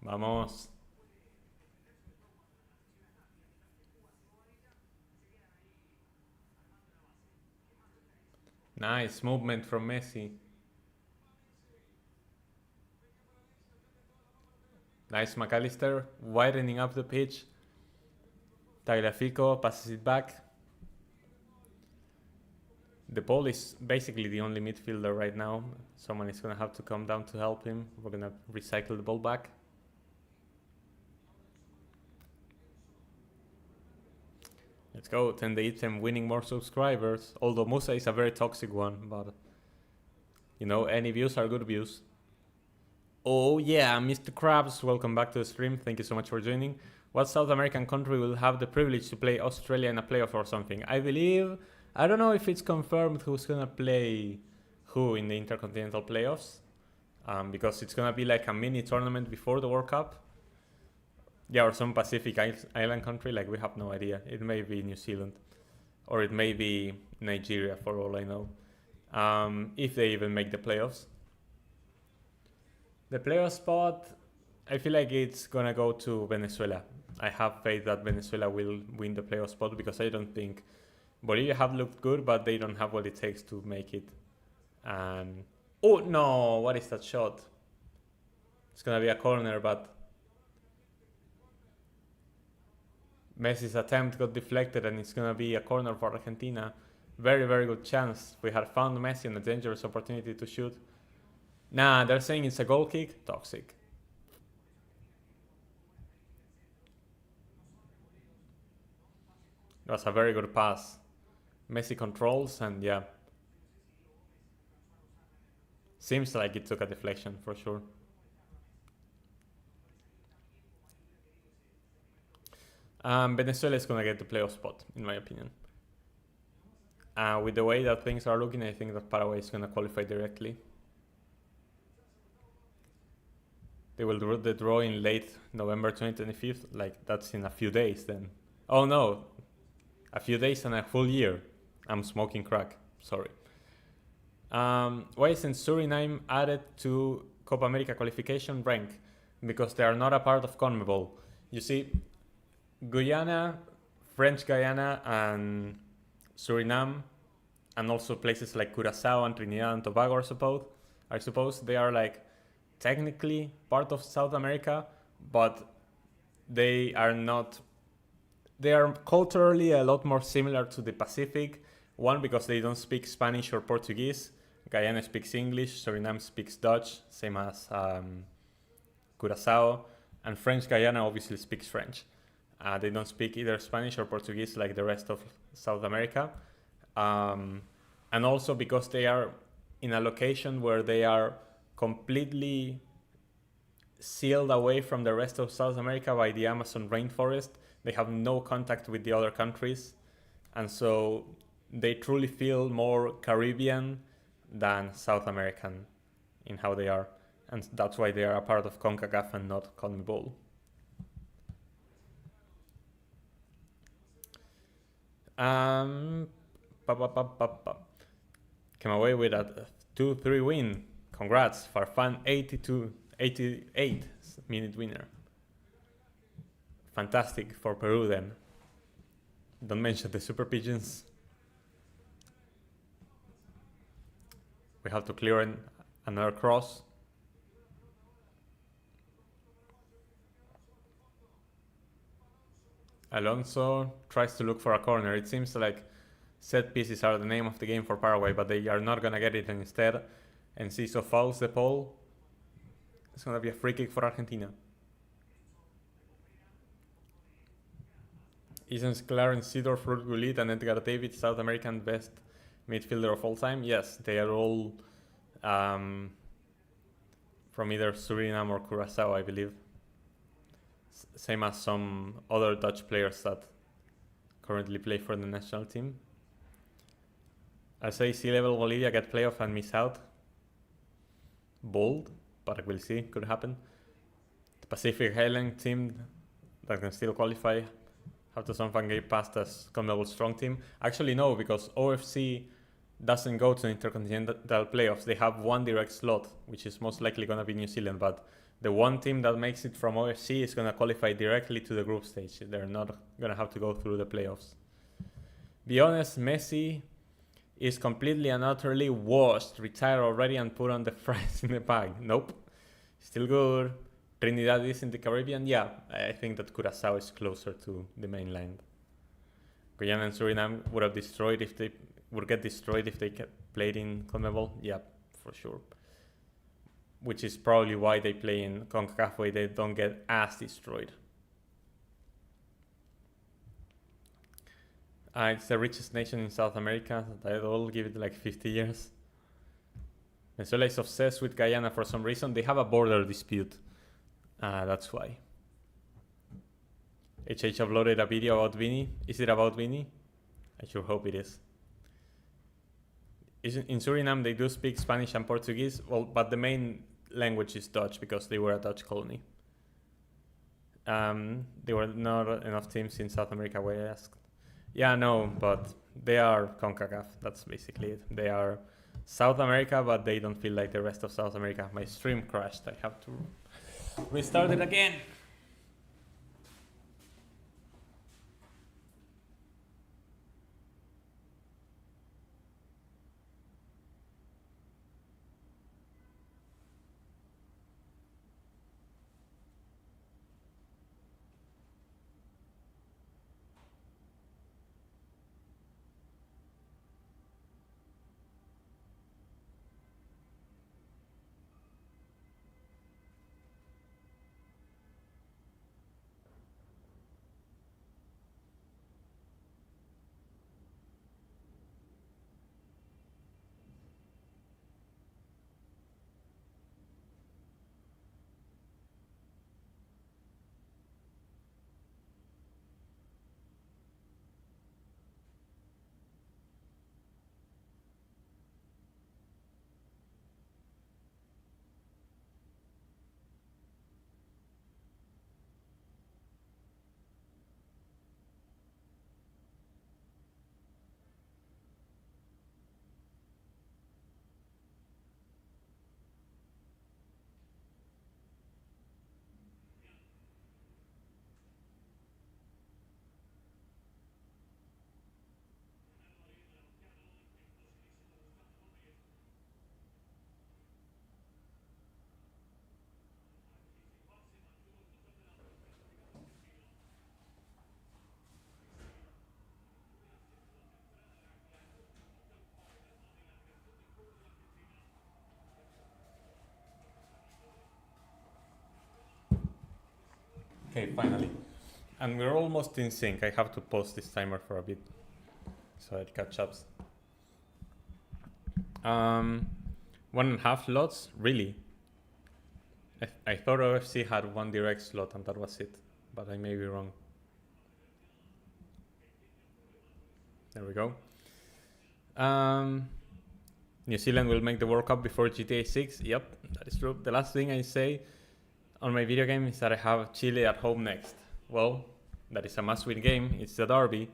Vamos. Nice movement from Messi. Nice McAllister, widening up the pitch. Tagliafico passes it back. De Paul is basically the only midfielder right now. Someone is going to have to come down to help him. We're going to recycle the ball back. Let's go, 10 days and winning more subscribers. Although Musa is a very toxic one, but you know, any views are good views. Oh yeah, Mr. Krabs, welcome back to the stream. Thank you so much for joining. What South American country will have the privilege to play Australia in a playoff or something? I believe, I don't know if it's confirmed who's gonna play who in the Intercontinental playoffs, because it's gonna be like a mini tournament before the World Cup. Yeah, or some Pacific island country, like we have no idea. It may be New Zealand, or it may be Nigeria for all I know, if they even make the playoffs. The playoff spot, I feel like it's gonna go to Venezuela. I have faith that Venezuela will win the playoff spot because I don't think Bolivia have looked good, but they don't have what it takes to make it. And oh no, what is that shot? It's gonna be a corner, but Messi's attempt got deflected and it's gonna be a corner for Argentina. Very, very good chance. We had found Messi and a dangerous opportunity to shoot. Nah, they're saying it's a goal kick. Toxic. That was a very good pass. Messi controls and yeah. Seems like it took a deflection for sure. Venezuela is gonna get the playoff spot, in my opinion. With the way that things are looking, I think that Paraguay is gonna qualify directly. They will do the draw in late November 2025. Like, that's in a few days then. Oh no, a few days and a full year. I'm smoking crack, sorry. Why isn't Suriname added to Copa America qualification rank? Because they are not a part of CONMEBOL. You see, Guyana, French Guyana, and Suriname, and also places like Curacao and Trinidad and Tobago I suppose they are like technically part of South America, but they are not. They are culturally a lot more similar to the Pacific. One, because they don't speak Spanish or Portuguese. Guyana speaks English, Suriname speaks Dutch, same as Curacao, and French Guyana obviously speaks French. They don't speak either Spanish or Portuguese like the rest of South America. And also because they are in a location where they are completely sealed away from the rest of South America by the Amazon rainforest. They have no contact with the other countries. And so they truly feel more Caribbean than South American in how they are. And that's why they are a part of CONCACAF and not CONMEBOL. Came away with a 2-3 win. Congrats, Farfan 88 minute winner. Fantastic for Peru then. Don't mention the Super Pigeons. We have to clear another cross. Alonso tries to look for a corner. It seems like set pieces are the name of the game for Paraguay, but they are not gonna get it, and instead Enciso fouls the pole. It's gonna be a free kick for Argentina. Isn't Clarence Seedorf, Ruud Gullit, and Edgar David South American best midfielder of all time? Yes, they are all from either Suriname or Curacao, I believe. Same as some other Dutch players that currently play for the national team. I'll say sea level Bolivia get playoff and miss out. Bold, but we'll see, could happen. The Pacific Island team that can still qualify have to somehow get past as CONMEBOL strong team. Actually no, because OFC doesn't go to intercontinental playoffs. They have one direct slot, which is most likely going to be New Zealand, but the one team that makes it from OFC is going to qualify directly to the group stage. They're not going to have to go through the playoffs. Be honest, Messi is completely and utterly washed, retired already and put on the fries in the bag. Nope. Still good. Trinidad is in the Caribbean. Yeah, I think that Curacao is closer to the mainland. Guyana and Suriname would get destroyed if they played in CONMEBOL. Yeah, for sure. Which is probably why they play in CONCACAF, where they don't get as destroyed. It's the richest nation in South America. I'll give it like 50 years. Venezuela is obsessed with Guyana for some reason. They have a border dispute. That's why. HH uploaded a video about Vinny. Is it about Vinny? I sure hope it is. In Suriname, they do speak Spanish and Portuguese. Well, but the main language is Dutch because they were a Dutch colony. There were not enough teams in South America, where I asked. Yeah, no, but they are CONCACAF. That's basically it. They are South America, but they don't feel like the rest of South America. My stream crashed. I have to restart it again. Okay, finally. And we're almost in sync. I have to pause this timer for a bit so it catch up. 1.5 slots? Really? I thought OFC had one direct slot and that was it, but I may be wrong. There we go. New Zealand will make the World Cup before GTA 6. Yep, that is true. The last thing I say on my video game is that I have Chile at home next. Well, that is a must-win game. It's the derby.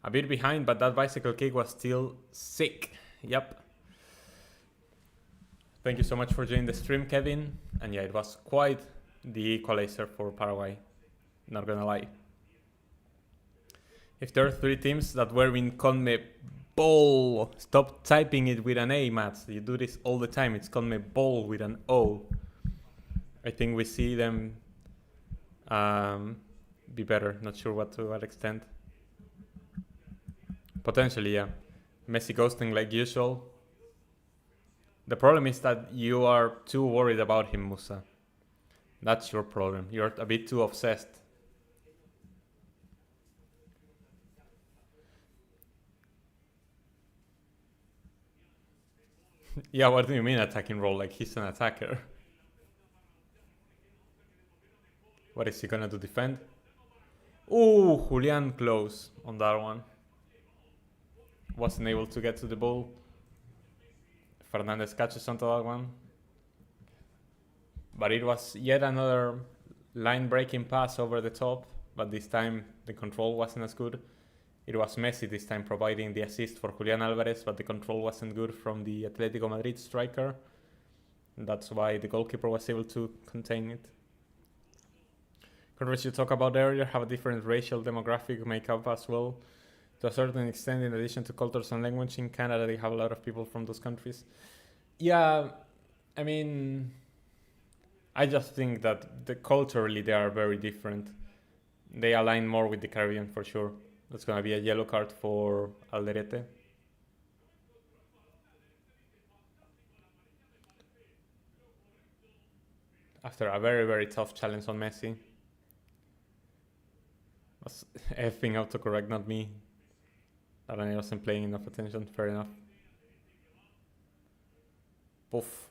A bit behind, but that bicycle kick was still sick. Yep. Thank you so much for joining the stream, Kevin. And yeah, it was quite the equalizer for Paraguay. Not gonna lie. If there are 3 teams that were in CONMEBOL, stop typing it with an A, Mats. You do this all the time. It's CONMEBOL with an O. I think we see them be better. Not sure to what extent. Potentially, yeah. Messi ghosting like usual. The problem is that you are too worried about him, Musa. That's your problem. You're a bit too obsessed. Yeah, what do you mean attacking role? Like he's an attacker. What is he gonna do? Defend? Ooh, Julian close on that one. Wasn't able to get to the ball. Fernandez catches onto that one. But it was yet another line-breaking pass over the top. But this time the control wasn't as good. It was Messi this time providing the assist for Julian Alvarez, but the control wasn't good from the Atletico Madrid striker. And that's why the goalkeeper was able to contain it. Countries you talked about earlier have a different racial demographic makeup as well. To a certain extent, in addition to cultures and language, in Canada they have a lot of people from those countries. Yeah, I mean, I just think that culturally they are very different. They align more with the Caribbean for sure. That's going to be a yellow card for Alderete. After a very, very tough challenge on Messi. Was effing autocorrect, not me. That I wasn't paying enough attention, fair enough. Oof.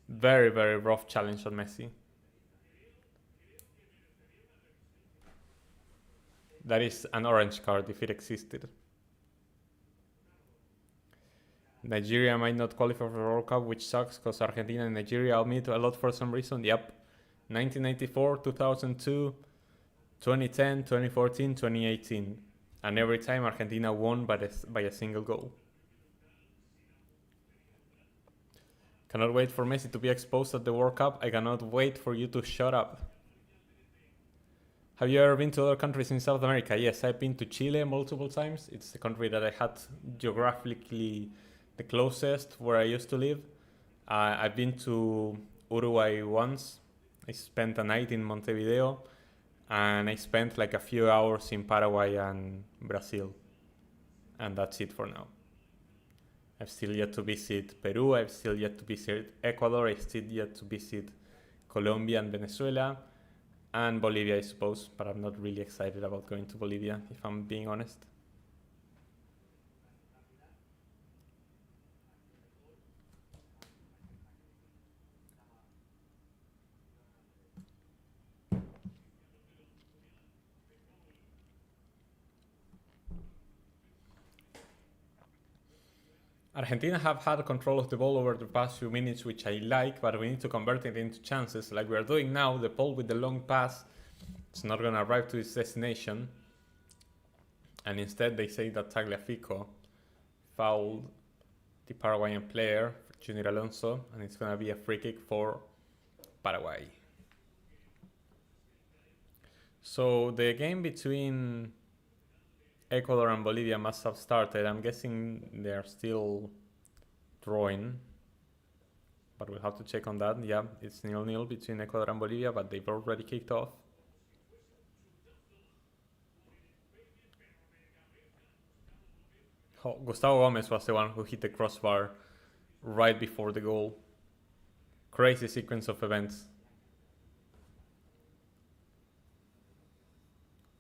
Very, very rough challenge on Messi. That is an orange card if it existed. Nigeria might not qualify for the World Cup, which sucks because Argentina and Nigeria meet a lot for some reason. Yep. 1994, 2002, 2010, 2014, 2018. And every time Argentina won by a single goal. Cannot wait for Messi to be exposed at the World Cup. I cannot wait for you to shut up. Have you ever been to other countries in South America? Yes, I've been to Chile multiple times. It's the country that I had geographically the closest where I used to live. I've been to Uruguay once. I spent a night in Montevideo. And I spent like a few hours in Paraguay and Brazil. And that's it for now. I've still yet to visit Peru. I've still yet to visit Ecuador. I've still yet to visit Colombia and Venezuela. And Bolivia, I suppose. But I'm not really excited about going to Bolivia, if I'm being honest. Argentina have had control of the ball over the past few minutes, which I like, but we need to convert it into chances like we are doing now. The ball with the long pass, it's not going to arrive to its destination. And instead they say that Tagliafico fouled the Paraguayan player, Junior Alonso, and it's going to be a free kick for Paraguay. So the game between Ecuador and Bolivia must have started. I'm guessing they're still drawing, but we'll have to check on that. Yeah, it's 0-0 between Ecuador and Bolivia, but they've already kicked off. Oh, Gustavo Gomez was the one who hit the crossbar right before the goal. Crazy sequence of events.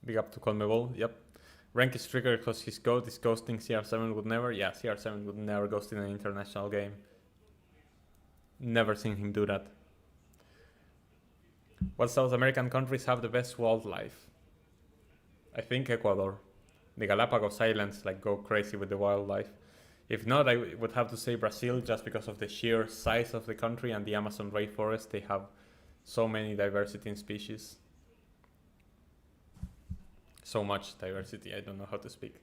Big up to Conmebol, yep. Rank is triggered because his goat is ghosting. CR7 would never. Yeah, CR7 would never ghost in an international game. Never seen him do that. What South American countries have the best wildlife? I think Ecuador. The Galapagos Islands like go crazy with the wildlife. If not, I would have to say Brazil, just because of the sheer size of the country and the Amazon rainforest. They have so many diversity in species. So much diversity, I don't know how to speak.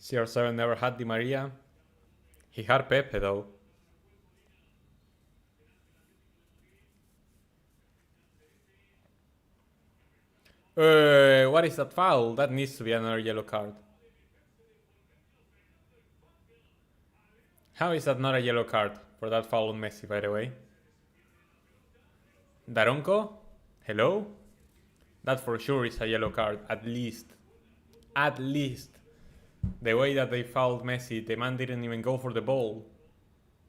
CR7 never had Di Maria. He had Pepe though. What is that foul? That needs to be another yellow card. How is that not a yellow card for that foul on Messi, by the way? Daronco? Hello? That for sure is a yellow card, at least. At least. The way that they fouled Messi, the man didn't even go for the ball.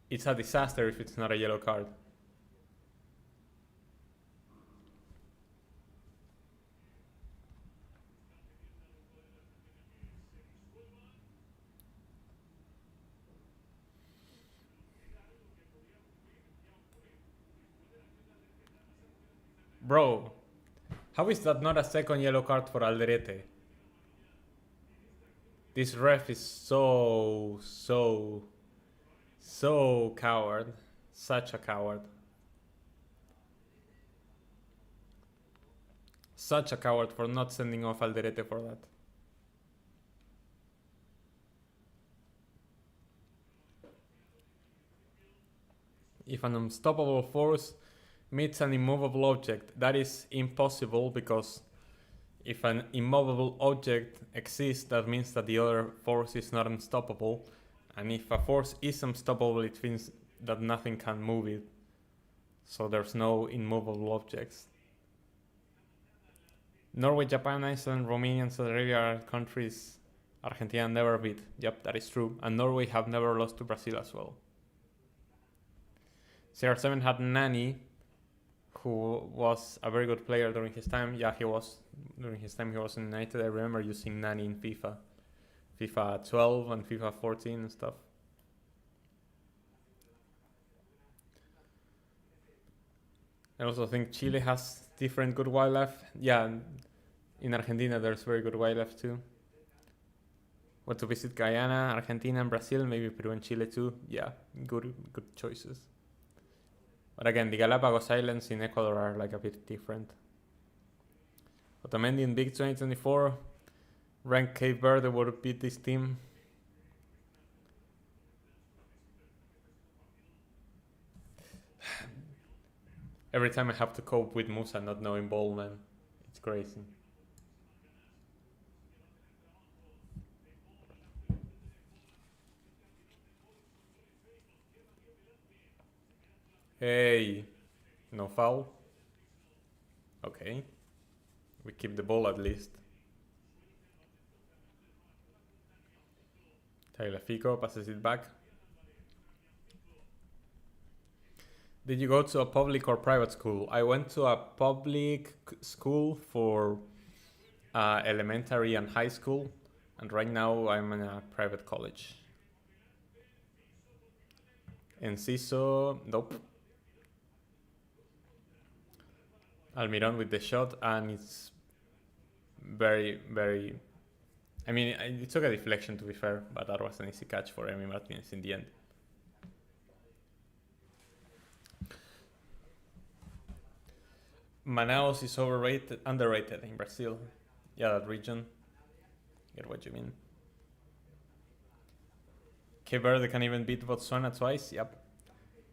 It's a disaster if it's not a yellow card. Bro, how is that not a second yellow card for Alderete? This ref is so coward. Such a coward. Such a coward for not sending off Alderete for that. If an unstoppable force meets an immovable object, that is impossible, because if an immovable object exists, that means that the other force is not unstoppable. And if a force is unstoppable, it means that nothing can move it. So there's no immovable objects. Norway, Japan, Iceland, Romania, and Saudi Arabia are countries Argentina never beat. Yep, that is true. And Norway have never lost to Brazil as well. CR7 had Nani, who was a very good player during his time. Yeah, he was. During his time, he was in United. I remember using Nani in FIFA. FIFA 12 and FIFA 14 and stuff. I also think Chile has different good wildlife. Yeah, in Argentina there's very good wildlife too. Want to visit Guyana, Argentina, and Brazil, maybe Peru and Chile too. Yeah, good choices. But again, the Galapagos Islands in Ecuador are like a bit different. Otamendi in Big 2024, ranked Cape Verde would beat this team. Every time I have to cope with Musa not knowing ball, man. It's crazy. Hey, no foul. Okay. We keep the ball at least. Tagliafico passes it back. Did you go to a public or private school? I went to a public school for elementary and high school, and right now I'm in a private college. Enciso, nope. Almiron with the shot, and it's very, very... I mean, it took a deflection to be fair, but that was an easy catch for Emi Martinez in the end. Manaus is underrated in Brazil. Yeah, that region. Get what you mean. Cape Verde can even beat Botswana twice. Yep.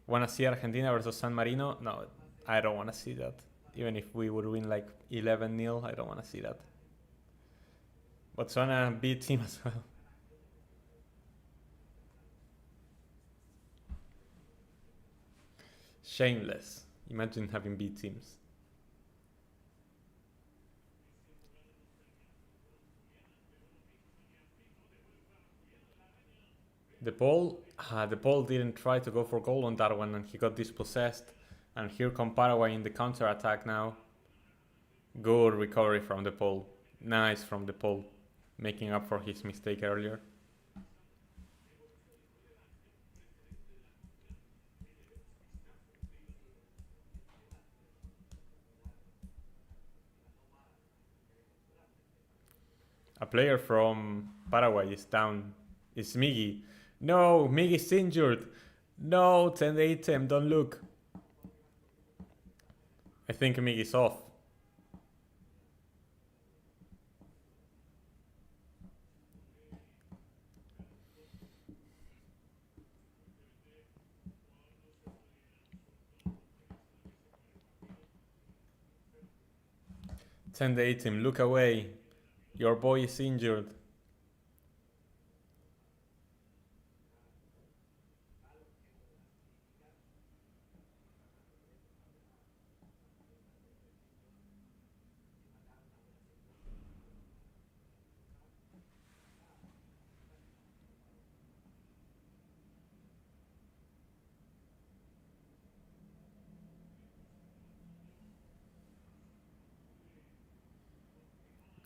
Wanna see Argentina versus San Marino? No, I don't wanna see that. Even if we would win like 11-0, I don't wanna see that. Botswana beat him as well. Shameless. Imagine having beat teams. The ball didn't try to go for goal on that one, and he got dispossessed. And here come Paraguay in the counter attack now. Good recovery from the pole. Nice from the pole, making up for his mistake earlier. A player from Paraguay is down. It's Miggy. No, Miggy's injured. No, 10-8, don't look. I think Miggy's off. Him, look away. Your boy is injured.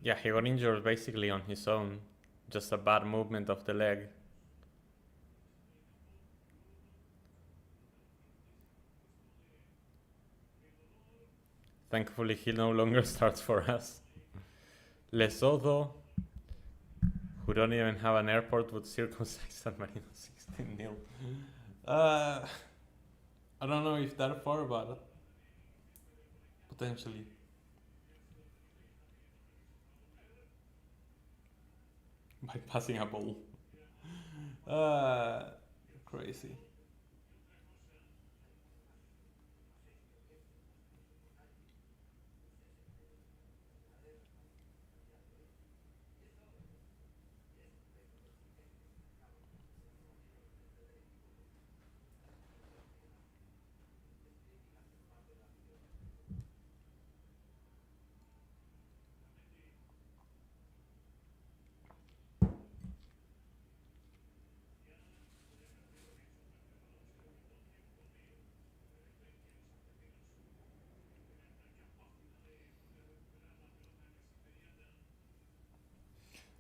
Yeah, he got injured basically on his own. Just a bad movement of the leg. Thankfully, he no longer starts for us. Lesotho, who don't even have an airport, would circumcise San Marino 16-0. I don't know if that far, but potentially. By passing a ball. Crazy.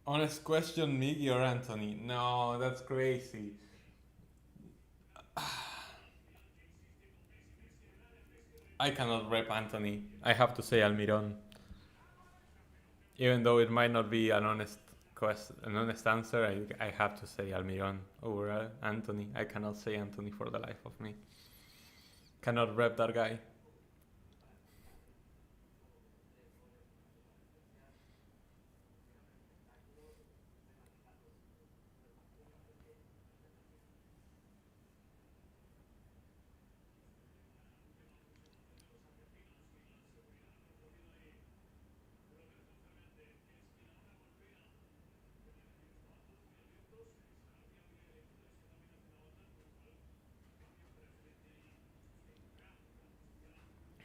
Honest question, Miggy or Anthony? No, that's crazy. I cannot rep Anthony. I have to say Almiron. Even though it might not be an honest answer, I have to say Almiron over Anthony. I cannot say Anthony for the life of me. Cannot rep that guy.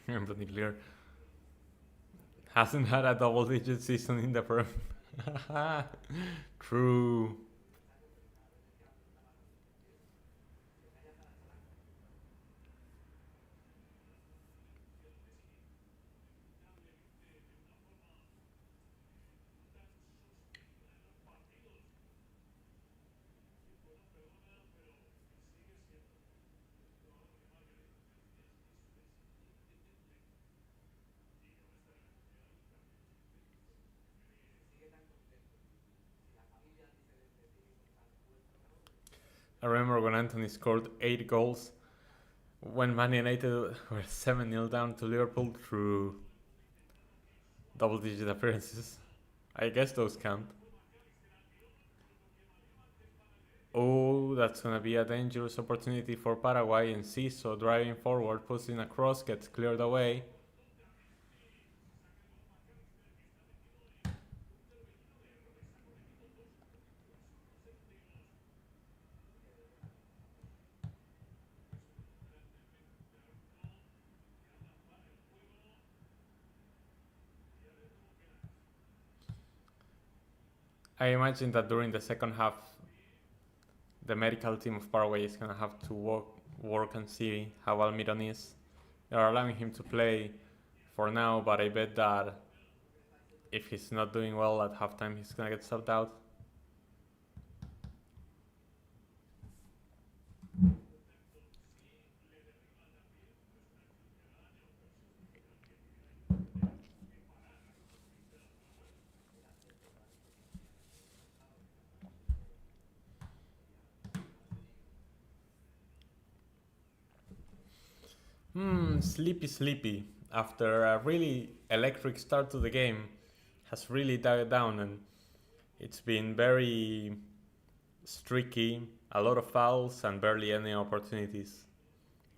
Anthony Clear hasn't had a double-digit season in the Prem. True. I remember when Anthony scored 8 goals when Man United were 7-0 down to Liverpool through double-digit appearances. I guess those count. Oh, that's gonna be a dangerous opportunity for Paraguay, and Ciso driving forward, puts in a cross, gets cleared away. I imagine that during the second half, the medical team of Paraguay is gonna have to work and see how Almiron is. They are allowing him to play for now, but I bet that if he's not doing well at halftime, he's gonna get subbed out. Sleepy. After a really electric start to the game, has really died down, and it's been very streaky, a lot of fouls, and barely any opportunities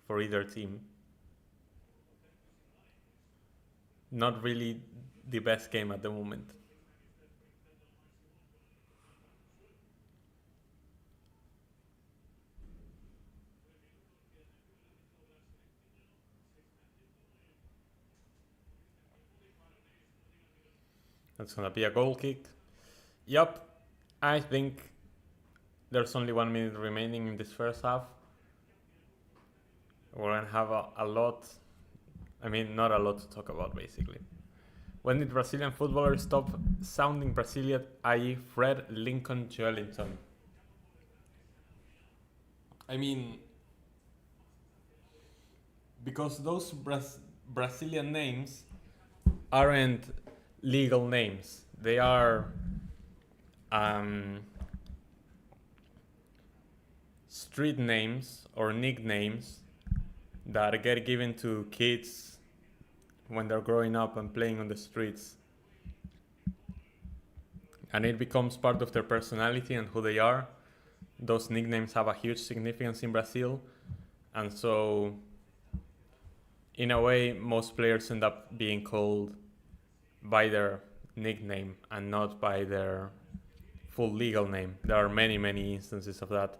for either team. Not really the best game at the moment. That's gonna be a goal kick. Yup, I think there's only 1 minute remaining in this first half. We're gonna have a lot. I mean, not a lot to talk about, basically. When did Brazilian footballers stop sounding Brazilian, i.e., Fred, Lincoln, Joelinton? I mean, because those Brazilian names aren't legal names. They are street names or nicknames that get given to kids when they're growing up and playing on the streets. And it becomes part of their personality and who they are. Those nicknames have a huge significance in Brazil. And so, in a way, most players end up being called by their nickname and not by their full legal name. There are many instances of that.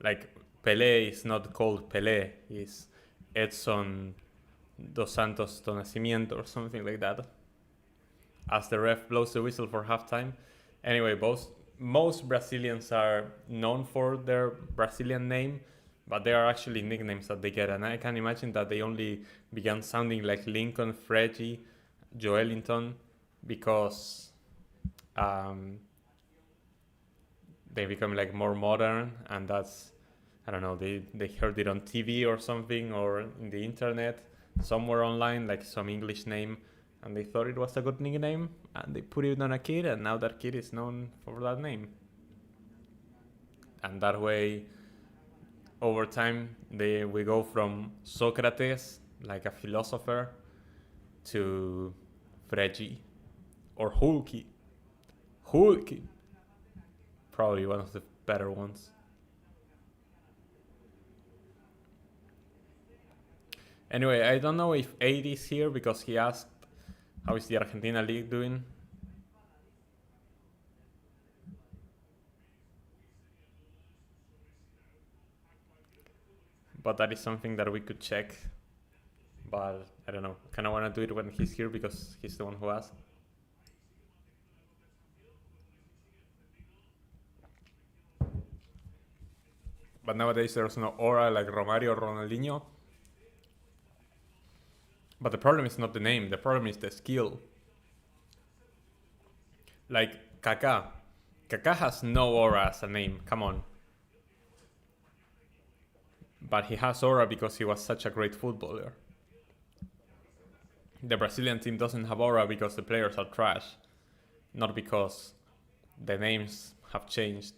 Like, Pelé is not called Pelé, he's Edson dos Santos do Nascimento or something like that, as the ref blows the whistle for halftime. Anyway, most Brazilians are known for their Brazilian name, but they are actually nicknames that they get. And I can imagine that they only began sounding like Lincoln, Freddy, Joelinton, because they become like more modern, and that's, I don't know, they heard it on TV or something, or in the internet, somewhere online, like some English name, and they thought it was a good nickname, and they put it on a kid, and now that kid is known for that name. And that way, over time, we go from Socrates, like a philosopher, to Fregi or Hulky. Hulky, probably one of the better ones. Anyway, I don't know if Aid is here because he asked how is the Argentina league doing. But that is something that we could check. But I don't know. Kind of want to do it when he's here because he's the one who asked. But nowadays there's no aura like Romario or Ronaldinho. But the problem is not the name. The problem is the skill. Like Kaká. Kaká has no aura as a name. Come on. But he has aura because he was such a great footballer. The Brazilian team doesn't have aura because the players are trash, not because the names have changed.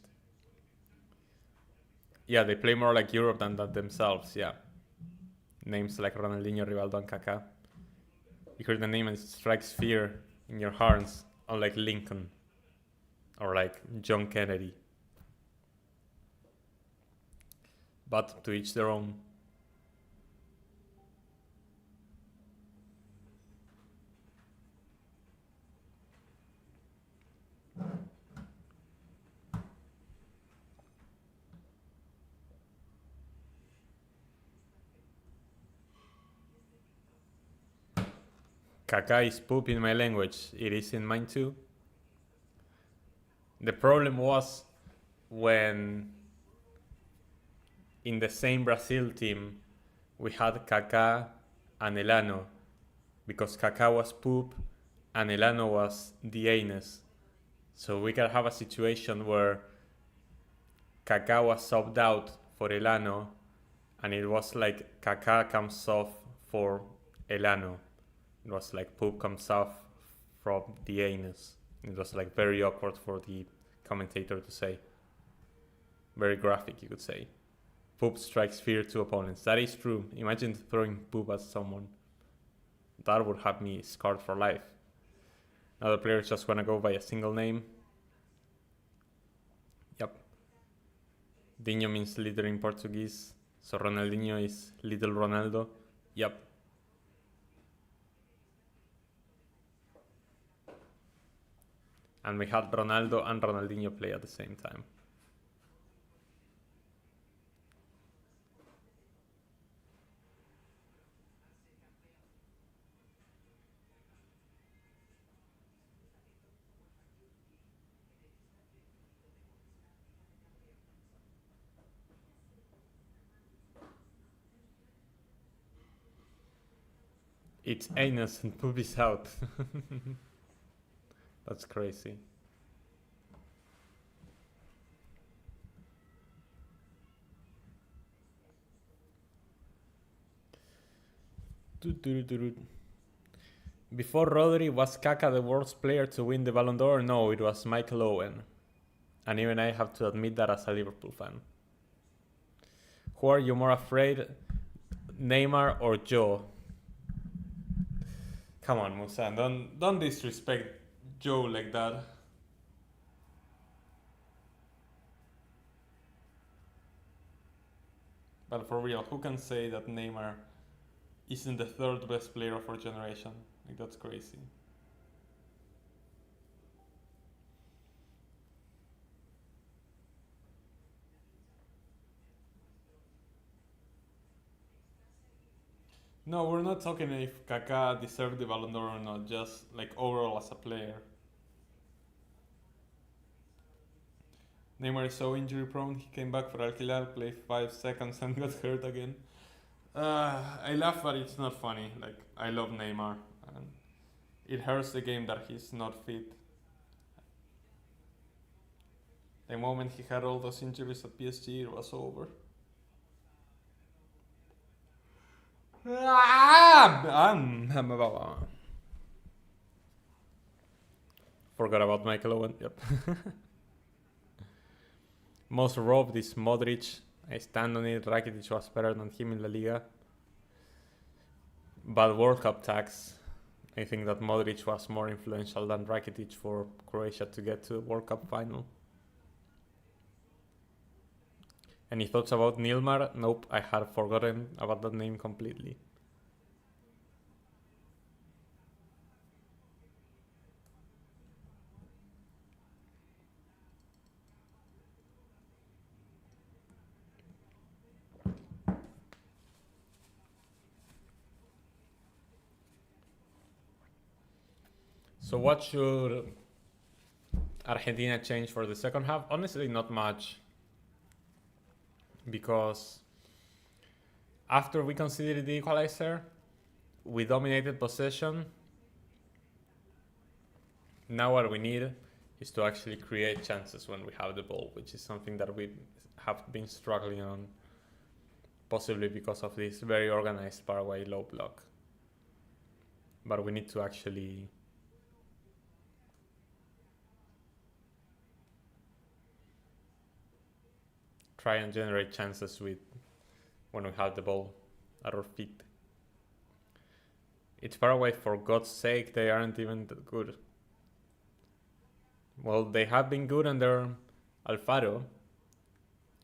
Yeah, they play more like Europe than that themselves, yeah. Names like Ronaldinho, Rivaldo, and Kaká. You hear the name and it strikes fear in your hearts, unlike Lincoln or like John Kennedy. But to each their own. Kaká is poop in my language. It is in mine too. The problem was when in the same Brazil team we had Kaká and Elano, because Kaká was poop and Elano was the anus. So we can have a situation where Kaká was subbed out for Elano, and it was like Kaká comes off for Elano. It was like poop comes off from the anus. It was like very awkward for the commentator to say. Very graphic, you could say. Poop strikes fear to opponents. That is true. Imagine throwing poop at someone. That would have me scarred for life. Now the players just want to go by a single name. Yep. Dinho means leader in Portuguese. So Ronaldinho is Little Ronaldo. Yep. And we had Ronaldo and Ronaldinho play at the same time. It's anus and poop is out. That's crazy. Before Rodri, was Kaká the worst player to win the Ballon d'Or? No, it was Michael Owen. And even I have to admit that as a Liverpool fan. Who are you more afraid, Neymar or Joe? Come on, Musa, don't disrespect Joe like that. But for real, who can say that Neymar isn't the third best player of our generation? Like, that's crazy. No, we're not talking if Kaká deserved the Ballon d'Or or not, just like overall as a player. Neymar is so injury prone, he came back for Al Hilal, played 5 seconds and got hurt again. I laugh, but it's not funny. Like, I love Neymar, and it hurts the game that he's not fit. The moment he had all those injuries at PSG, it was over. Forgot about Michael Owen. Yep. Most robbed is Modric. I stand on it. Rakitic was better than him in La Liga. But World Cup tax, I think that Modric was more influential than Rakitic for Croatia to get to the World Cup final. Any thoughts about Nilmar? Nope, I had forgotten about that name completely. So what should Argentina change for the second half? Honestly, not much. Because after we conceded the equalizer, we dominated possession. Now what we need is to actually create chances when we have the ball, which is something that we have been struggling on, possibly because of this very organized Paraguay low block. But we need to actually try and generate chances with when we have the ball at our feet. It's Paraguay, for God's sake, they aren't even that good. Well, they have been good under Alfaro,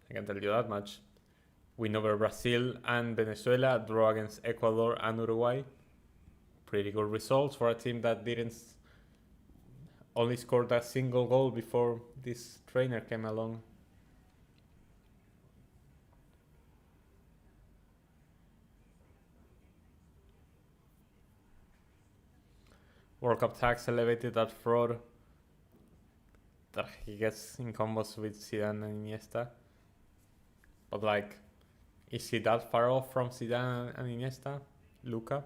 I can tell you that much. Win over Brazil and Venezuela, draw against Ecuador and Uruguay. Pretty good results for a team that didn't only scored a single goal before this trainer came along. World Cup tax elevated that fraud that he gets in combos with Zidane and Iniesta. But like, is he that far off from Zidane and Iniesta? Luka?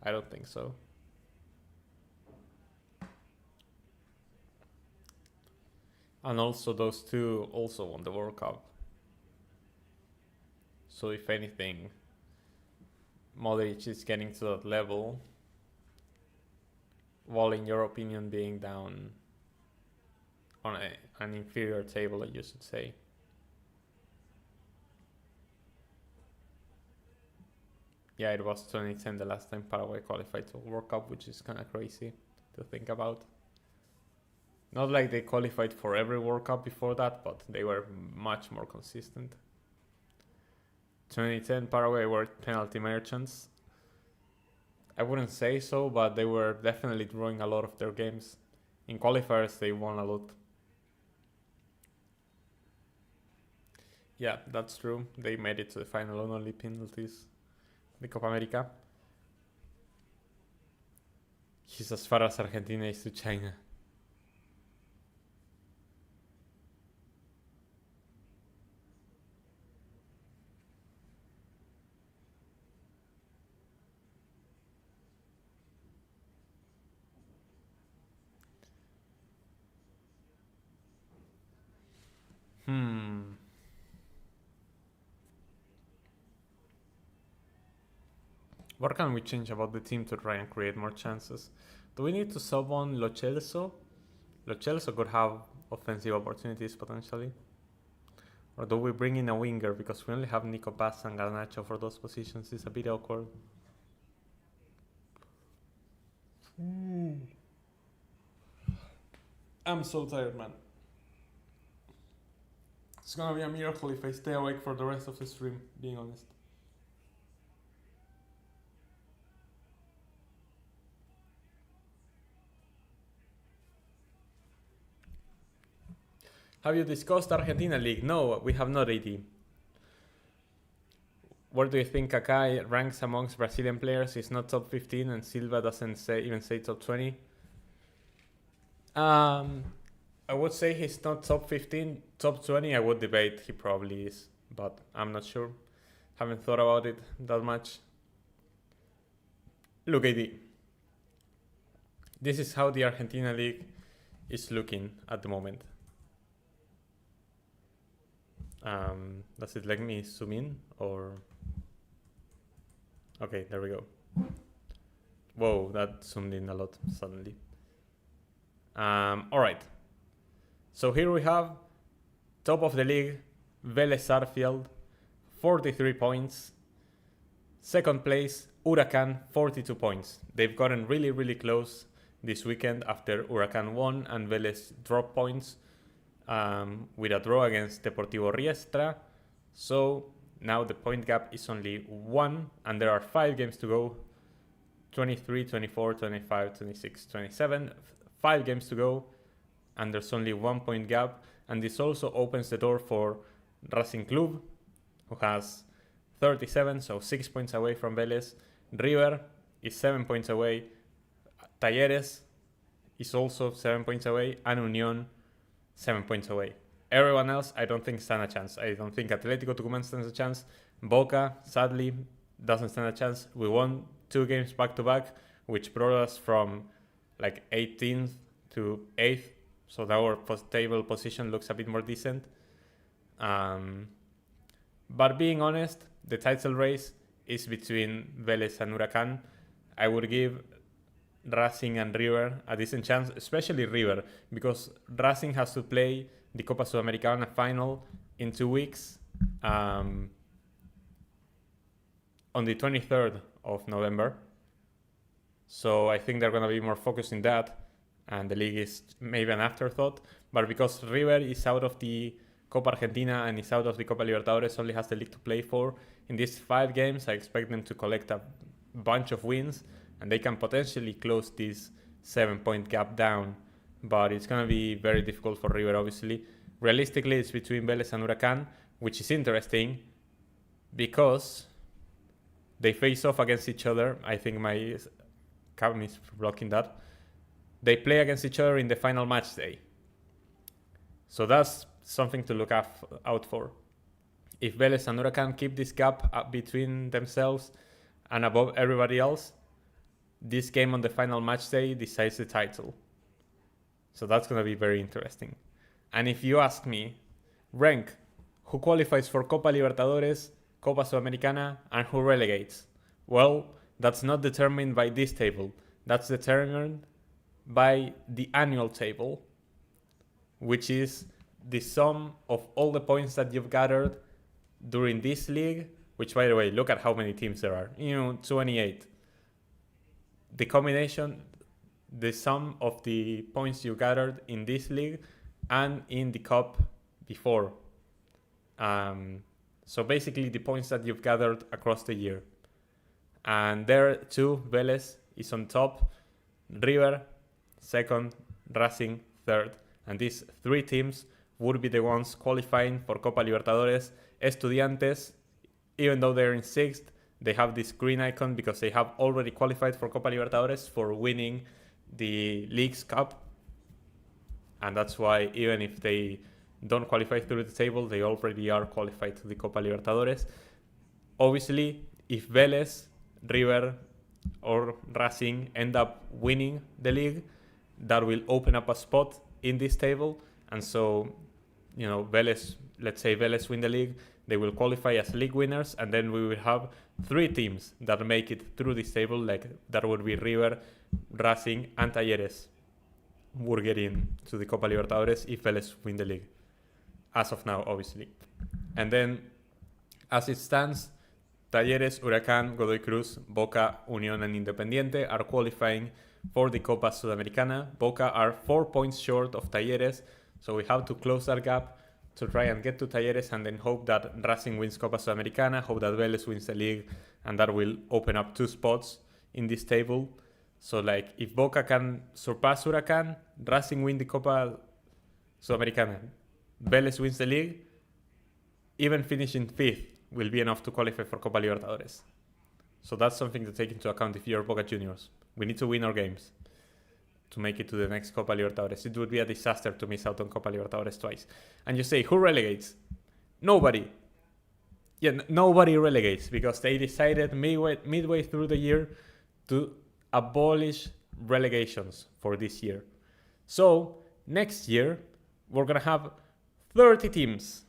I don't think so. And also those two also won the World Cup. So if anything, Modric is getting to that level, while in your opinion being down on an inferior table, you should say. Yeah, it was 2010 the last time Paraguay qualified to World Cup, which is kind of crazy to think about. Not like they qualified for every World Cup before that, but they were much more consistent. 2010 Paraguay were penalty merchants. I wouldn't say so, but they were definitely drawing a lot of their games. In qualifiers, they won a lot. Yeah, that's true. They made it to the final on only penalties. The Copa America. He's as far as Argentina is to China. What can we change about the team to try and create more chances? Do we need to sub on Lo Celso? Lo Celso could have offensive opportunities potentially. Or do we bring in a winger because we only have Nico Paz and Garnacho for those positions? It's a bit awkward. I'm so tired, man. It's gonna be a miracle if I stay awake for the rest of the stream, being honest. Have you discussed Argentina League? No, we have not, AD. Where do you think Kaká ranks amongst Brazilian players? He's not top 15 and Silva doesn't even say top 20. I would say he's not top 15, top 20. I would debate he probably is, but I'm not sure. Haven't thought about it that much. Look, AD. This is how the Argentina League is looking at the moment. Does it let me zoom in or? Okay, there we go. Whoa, that zoomed in a lot suddenly. All right. So here we have top of the league, Vélez Sarsfield, 43 points. Second place, Huracan, 42 points. They've gotten really, really close this weekend after Huracan won and Vélez dropped points with a draw against Deportivo Riestra. So now the point gap is only 1 and there are 5 games to go. 23, 24, 25, 26, 27. 5 games to go and there's only 1 point gap. And this also opens the door for Racing Club, who has 37, so 6 points away from Vélez. River is 7 points away. Talleres is also 7 points away. And Unión, 7 points away. Everyone else, I don't think stand a chance. I don't think Atlético Tucumán stands a chance. Boca, sadly, doesn't stand a chance. We won 2 games back-to-back, which brought us from like 18th to 8th. So our table position looks a bit more decent. But being honest, the title race is between Vélez and Huracan. I would give Racing and River a decent chance, especially River, because Racing has to play the Copa Sudamericana final in 2 weeks on the 23rd of November. So I think they're going to be more focused in that, and the league is maybe an afterthought. But because River is out of the Copa Argentina and is out of the Copa Libertadores, only has the league to play for, in these 5 games I expect them to collect a bunch of wins and they can potentially close this 7-point gap down. But it's going to be very difficult for River, obviously. Realistically, it's between Vélez and Huracan, which is interesting because they face off against each other. I think my cam is blocking that. They play against each other in the final match day. So that's something to look out for. If Vélez and Huracan keep this gap up between themselves and above everybody else, this game on the final match day decides the title. So that's going to be very interesting. And if you ask me, rank who qualifies for Copa Libertadores, Copa Sudamericana, and who relegates? Well, that's not determined by this table. That's determined by the annual table, which is the sum of all the points that you've gathered during this league, which, by the way, look at how many teams there are. 28. The combination, the sum of the points you gathered in this league and in the cup before. So basically the points that you've gathered across the year. And there too, Vélez is on top, River second, Racing third. And these 3 teams would be the ones qualifying for Copa Libertadores. Estudiantes, even though they're in 6th, they have this green icon because they have already qualified for Copa Libertadores for winning the League's Cup. And that's why even if they don't qualify through the table, they already are qualified to the Copa Libertadores. Obviously, if Vélez, River, or Racing end up winning the league, that will open up a spot in this table. And so, Vélez, let's say Vélez win the league, they will qualify as league winners, and then we will have 3 teams that make it through this table, like that would be River, Racing, and Talleres would get in to the Copa Libertadores if Vélez win the league. As of now, obviously. And then, as it stands, Talleres, Huracan, Godoy Cruz, Boca, Unión, and Independiente are qualifying for the Copa Sudamericana. Boca are 4 points short of Talleres, so we have to close that gap to try and get to Talleres, and then hope that Racing wins Copa Sudamericana, hope that Vélez wins the league, and that will open up 2 spots in this table. So like if Boca can surpass Huracan, Racing win the Copa Sudamericana, Vélez wins the league, even finishing 5th will be enough to qualify for Copa Libertadores. So that's something to take into account if you're Boca Juniors. We need to win our games to make it to the next Copa Libertadores. It would be a disaster to miss out on Copa Libertadores twice. And you say, who relegates? Nobody. Yeah, nobody relegates because they decided midway through the year to abolish relegations for this year. So next year, we're going to have 30 teams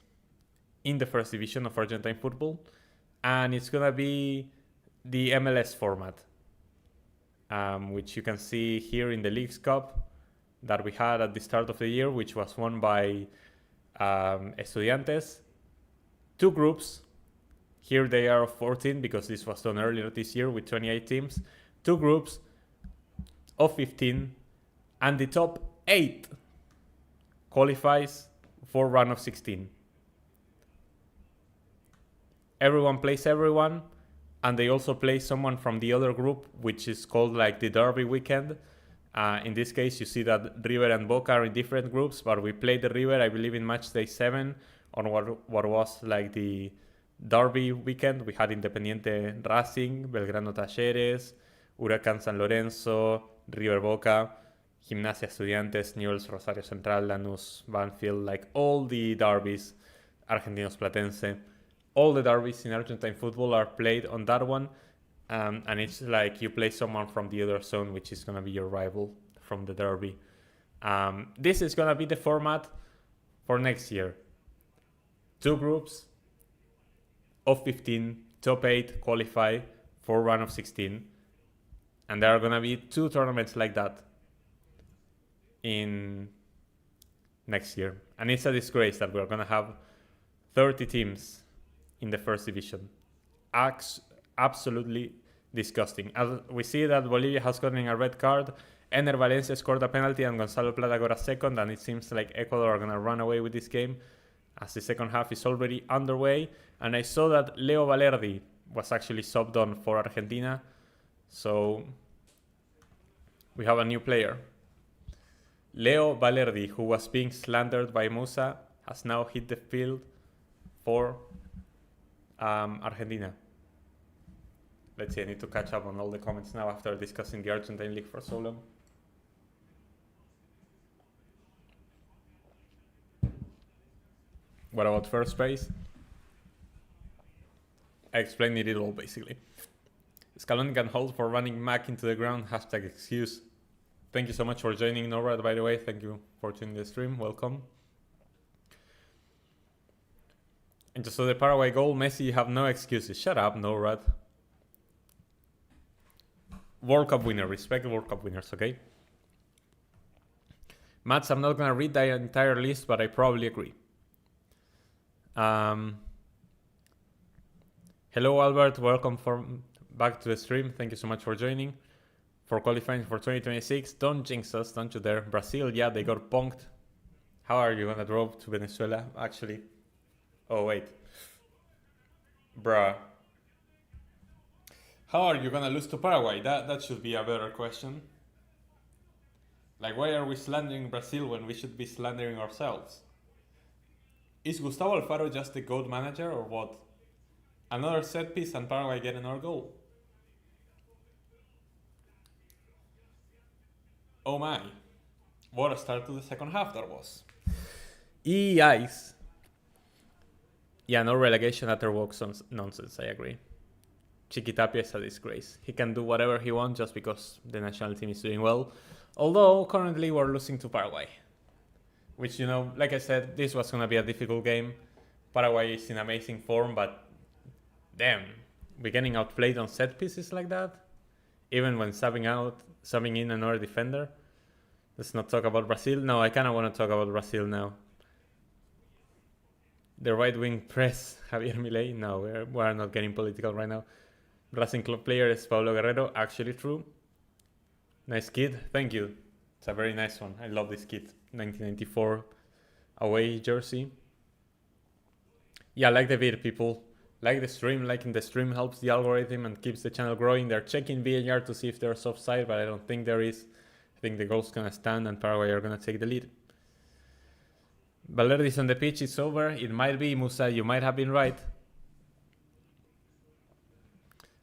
in the first division of Argentine football, and it's gonna be the MLS format, which you can see here in the Leagues Cup that we had at the start of the year, which was won by Estudiantes. 2 groups. Here they are of 14 because this was done earlier this year with 28 teams. 2 groups of 15, and the top 8 qualifies for round of 16. Everyone plays everyone, and they also play someone from the other group, which is called like the Derby weekend. In this case, you see that River and Boca are in different groups, but we played the River, I believe, in match day 7 on what was like the Derby weekend. We had Independiente Racing, Belgrano Talleres, Huracán San Lorenzo, River Boca, Gimnasia Estudiantes, Newell's Rosario Central, Lanús, Banfield, like all the derbies, Argentinos Platense. All the derbies in Argentine football are played on that one. And it's like you play someone from the other zone, which is going to be your rival from the derby. This is going to be the format for next year. 2 groups of 15, top 8 qualify for round of 16. And there are going to be 2 tournaments like that in next year. And it's a disgrace that we're going to have 30 teams in the first division. Absolutely disgusting. As we see that Bolivia has gotten a red card, Ener Valencia scored a penalty and Gonzalo Plata got a second, and it seems like Ecuador are going to run away with this game as the second half is already underway. And I saw that Leo Valerdi was actually subbed on for Argentina, so we have a new player. Leo Valerdi, who was being slandered by Musa, has now hit the field for Argentina. Let's see, I need to catch up on all the comments now after discussing the Argentine League for so long. What about first base? I explained it all basically. Scaloni can hold for running Mac into the ground, hashtag excuse. Thank you so much for joining, Norad, by the way. Thank you for joining the stream, welcome. And just so the Paraguay goal, Messi, you have no excuses. Shut up, Norad. World Cup winner, respect World Cup winners, okay? Mats, I'm not gonna read the entire list, but I probably agree. Hello, Albert, welcome back to the stream. Thank you so much for joining. For qualifying for 2026, don't jinx us, don't you dare. Brazil, yeah, they got punked. How are you gonna drop to Venezuela, actually? Oh, wait. Bruh. How are you gonna lose to Paraguay? That should be a better question. Like, why are we slandering Brazil when we should be slandering ourselves? Is Gustavo Alfaro just the GOAT manager or what? Another set piece and Paraguay get another goal. Oh my. What a start to the second half that was. Ice. Yeah, no relegation after walks nonsense, I agree. Chiquitapia is a disgrace. He can do whatever he wants just because the national team is doing well. Although, currently we're losing to Paraguay. Which, you know, like I said, this was going to be a difficult game. Paraguay is in amazing form, but damn, we're getting outplayed on set pieces like that. Even when subbing in another defender. Let's not talk about Brazil. No, I kind of want to talk about Brazil now. The right-wing press, Javier Milei. No, we're not getting political right now. Racing Club player is Paulo Guerrero. Actually true. Nice kid. Thank you. It's a very nice one. I love this kid. 1994 away jersey. Yeah, like the vid, people. Like the stream. Liking the stream helps the algorithm and keeps the channel growing. They're checking VAR to see if there's offside, but I don't think there is. I think the goal's gonna stand and Paraguay are gonna take the lead. Valerdi's on the pitch, it's over. It might be, Musa, you might have been right.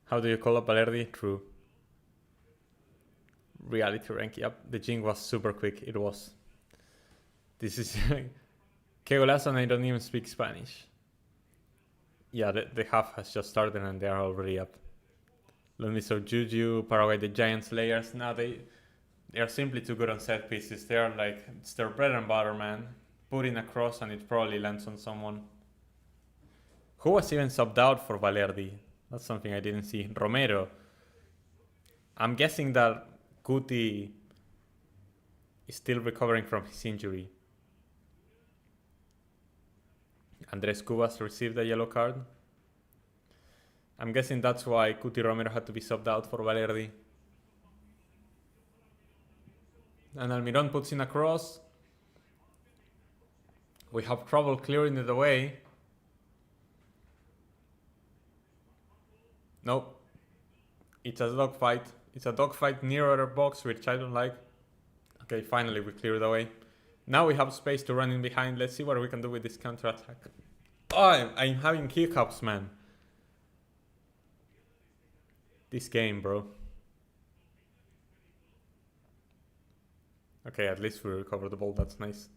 How do you call up Valerdi? True. Reality rank, yep. The jing was super quick, it was. This is... Que golazo, and I don't even speak Spanish. Yeah, the half has just started and they are already up. Let me show Juju, Paraguay, the giant slayers. Now they are simply too good on set pieces. They are like, it's their bread and butter, man. Put in a cross and it probably lands on someone. Who was even subbed out for Valerdi? That's something I didn't see. Romero. I'm guessing that Guti is still recovering from his injury. Andres Cubas received a yellow card. I'm guessing that's why Guti Romero had to be subbed out for Valerdi. And Almiron puts in a cross. We have trouble clearing it away. Nope. It's a dogfight. It's a dogfight near our box, which I don't like. Okay, finally we cleared it away. Now we have space to run in behind. Let's see what we can do with this counter-attack. Oh, I'm having hiccups, man. This game, bro. Okay, at least we recovered the ball. That's nice.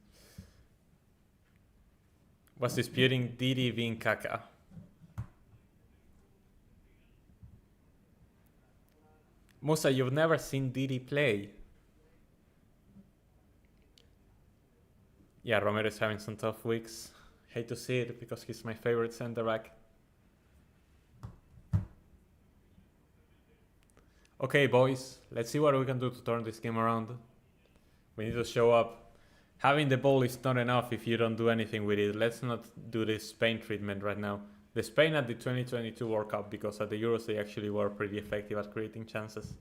Was disputing Didi Vinkaka. Musa, you've never seen Didi play. Yeah, Romero is having some tough weeks. Hate to see it because he's my favorite center back. Okay, boys, let's see what we can do to turn this game around. We need to show up. Having the ball is not enough if you don't do anything with it. Let's not do this Spain treatment right now. The Spain at the 2022 World Cup, because at the Euros they actually were pretty effective at creating chances.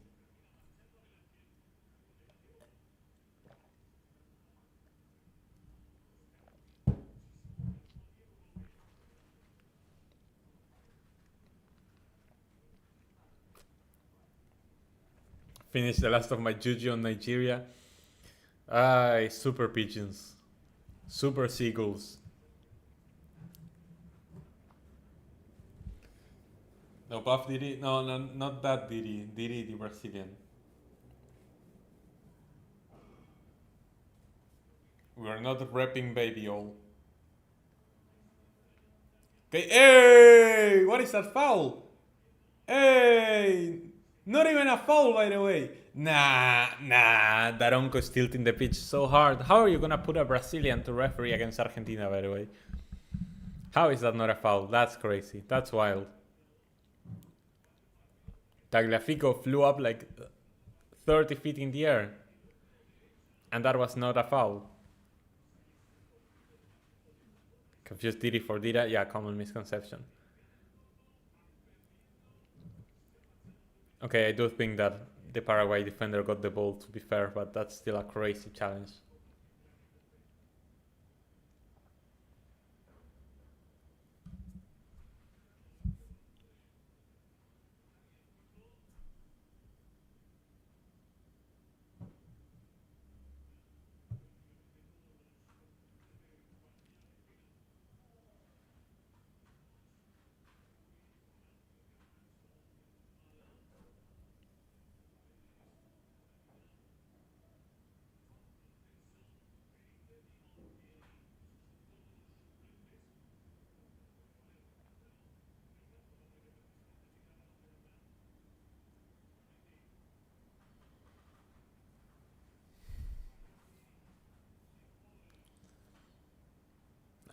Finish the last of my juju on Nigeria. Super pigeons. Super seagulls. No, Buff Didi? No, not that Didi. Didi the Brazilian. We are not repping baby all. Okay, hey! What is that foul? Hey! Not even a foul, by the way. Nah, Daronco is tilting the pitch so hard. How are you gonna put a Brazilian to referee against Argentina, by the way? How is that not a foul? That's crazy. That's wild. Tagliafico flew up like 30 feet in the air. And that was not a foul. Confused Didi for Dida? Yeah, common misconception. Okay, I do think that the Paraguay defender got the ball, to be fair, but that's still a crazy challenge.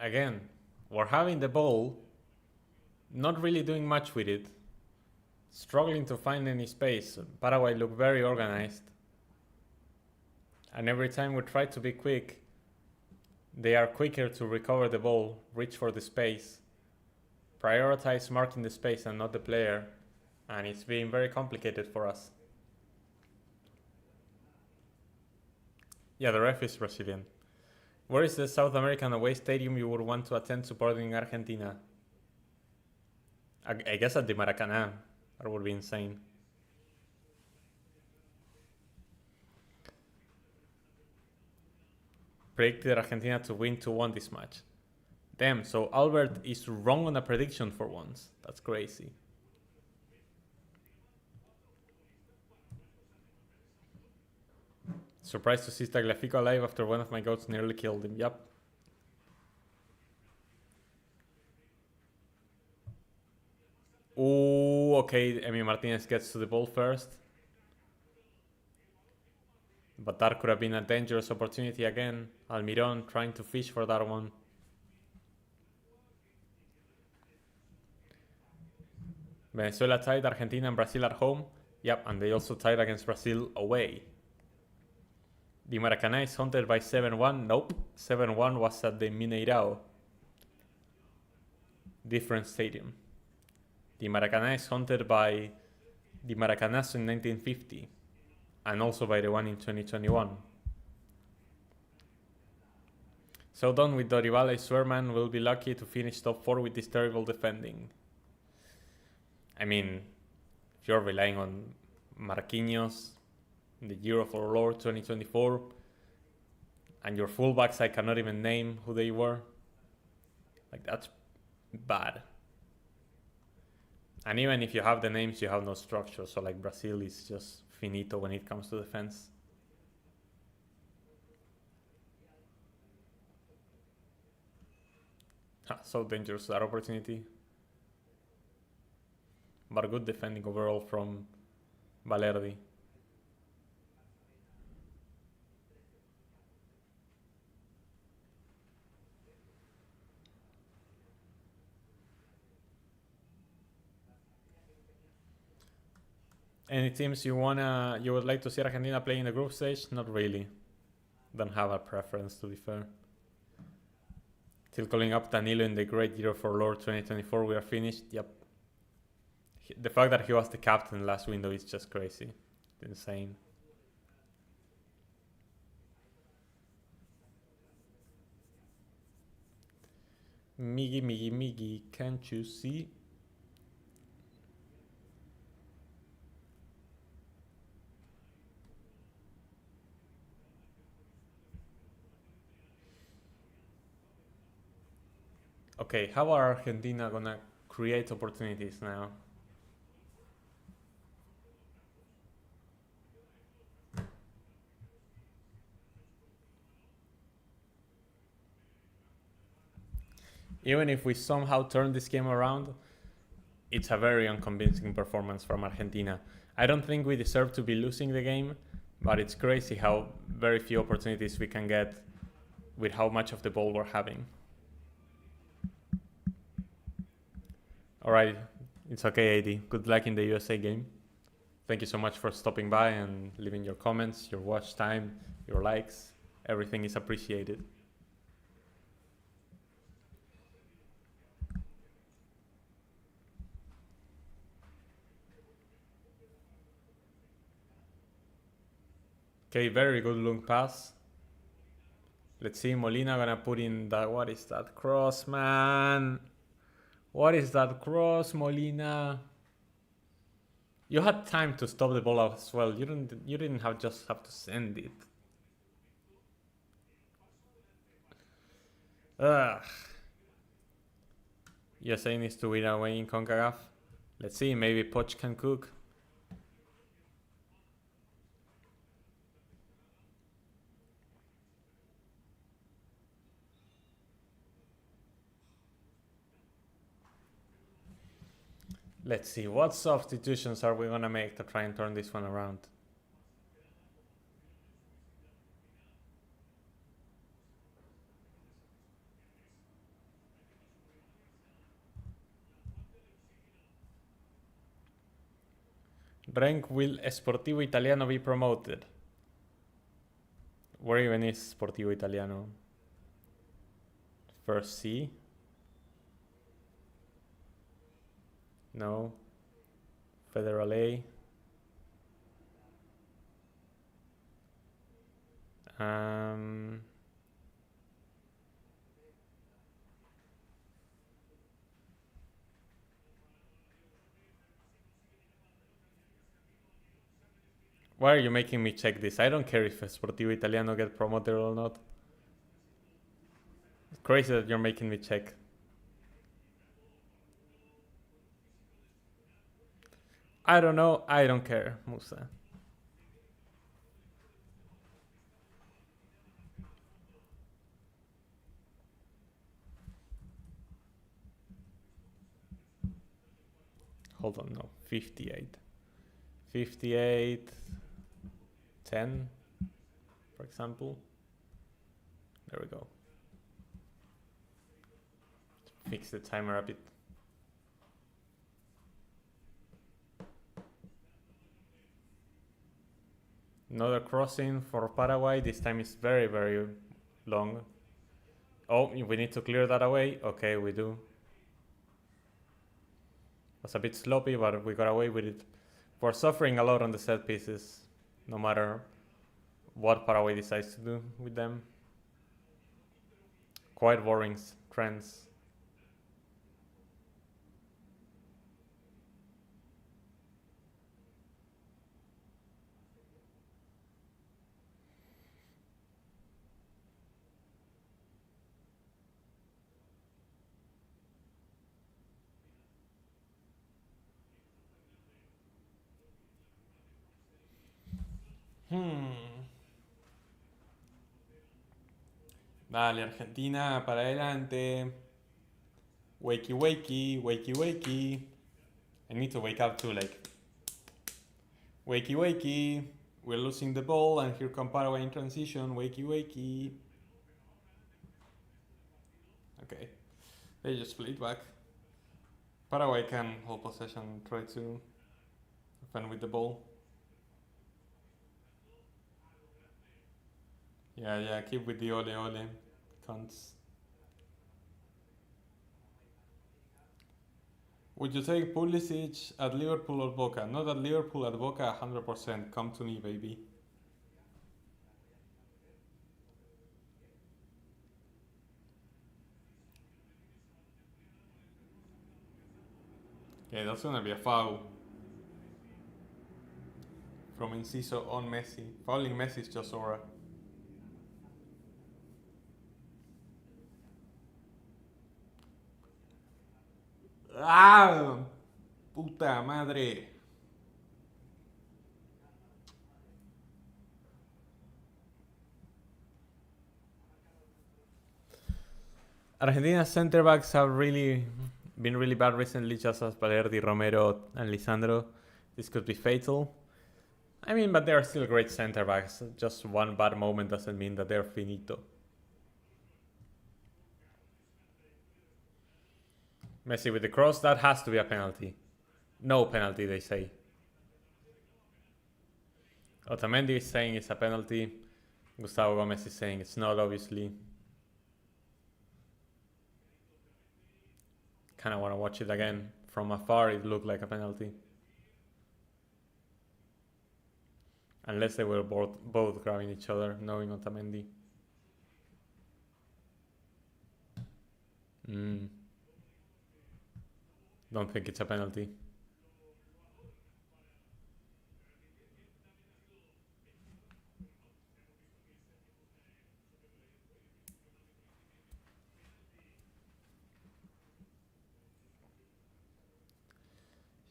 Again, we're having the ball, not really doing much with it, struggling to find any space. Paraguay look very organized. And every time we try to be quick, they are quicker to recover the ball, reach for the space, prioritize marking the space and not the player. And it's being very complicated for us. Yeah, the ref is Brazilian. Where is the South American away stadium you would want to attend supporting Argentina? I guess at the Maracanã. That would be insane. Predicted Argentina to win 2-1 this match. Damn, so Albert is wrong on a prediction for once. That's crazy. Surprised to see Tagliafico alive after one of my goats nearly killed him. Yup. Ooh, okay, Emi Martinez gets to the ball first. But that could have been a dangerous opportunity again. Almiron trying to fish for that one. Venezuela tied Argentina and Brazil at home. Yep, and they also tied against Brazil away. The Maracanã is haunted by 7-1. Nope, 7-1 was at the Mineirao. Different stadium. The Maracanã is haunted by the Maracanãs in 1950 and also by the one in 2021. So done with Dorival. I swear, man, we'll be lucky to finish top 4 with this terrible defending. I mean, if you're relying on Marquinhos, the year of our Lord 2024, and your fullbacks I cannot even name who they were, like, that's bad. And even if you have the names, you have no structure. So like Brazil is just finito when it comes to defense. So dangerous, that opportunity. But good defending overall from Valerdi. Any teams you would like to see Argentina play in the group stage? Not really. Don't have a preference, to be fair. Still calling up Danilo in the great year for Lord 2024. We are finished. Yep. The fact that he was the captain last window is just crazy. It's insane. Miggy, can't you see? Okay, how are Argentina gonna create opportunities now? Even if we somehow turn this game around, it's a very unconvincing performance from Argentina. I don't think we deserve to be losing the game, but it's crazy how very few opportunities we can get with how much of the ball we're having. Alright, it's okay, AD. Good luck in the USA game. Thank you so much for stopping by and leaving your comments, your watch time, your likes. Everything is appreciated. Okay, very good long pass. Let's see, Molina gonna put in that. What is that cross, man? What is that cross, Molina? You had time to stop the ball as well. You didn't just have to send it. Ugh. USA needs to win away in CONCACAF. Let's see, maybe Poch can cook. Let's see, what substitutions are we gonna make to try and turn this one around? Rank will Sportivo Italiano be promoted? Where even is Sportivo Italiano? First C? No. Federal A. Why are you making me check this? I don't care if Sportivo Italiano get promoted or not. It's crazy that you're making me check. I don't know. I don't care, Musa. Hold on, no. 58. 58. 10, for example. There we go. Let's fix the timer a bit. Another crossing for Paraguay. This time is very, very long. Oh, we need to clear that away. Okay, we do. Was a bit sloppy, but we got away with it. We're suffering a lot on the set pieces, no matter what Paraguay decides to do with them. Quite boring trends. Dale, Argentina, para adelante. Wakey, wakey, wakey, wakey. I need to wake up too, like. Wakey, wakey. We're losing the ball, and here come Paraguay in transition. Wakey, wakey. Okay. They just played back. Paraguay can hold possession, try to defend with the ball. Yeah, keep with the ole ole. Cunts. Would you take Pulisic at Liverpool or Boca? Not at Liverpool, at Boca 100%. Come to me, baby. Okay, that's gonna be a foul. From Enciso on Messi. Fouling Messi is just aura. ¡Ah! ¡Puta madre! Argentina's center backs have been really bad recently, just as Valerdi, Romero, and Lisandro. This could be fatal. I mean, but they are still great center backs. Just one bad moment doesn't mean that they're finito. Messi with the cross, that has to be a penalty. No penalty, they say. Otamendi is saying it's a penalty. Gustavo Gomez is saying it's not, obviously. Kinda wanna watch it again. From afar, it looked like a penalty. Unless they were both grabbing each other, knowing Otamendi. Don't think it's a penalty.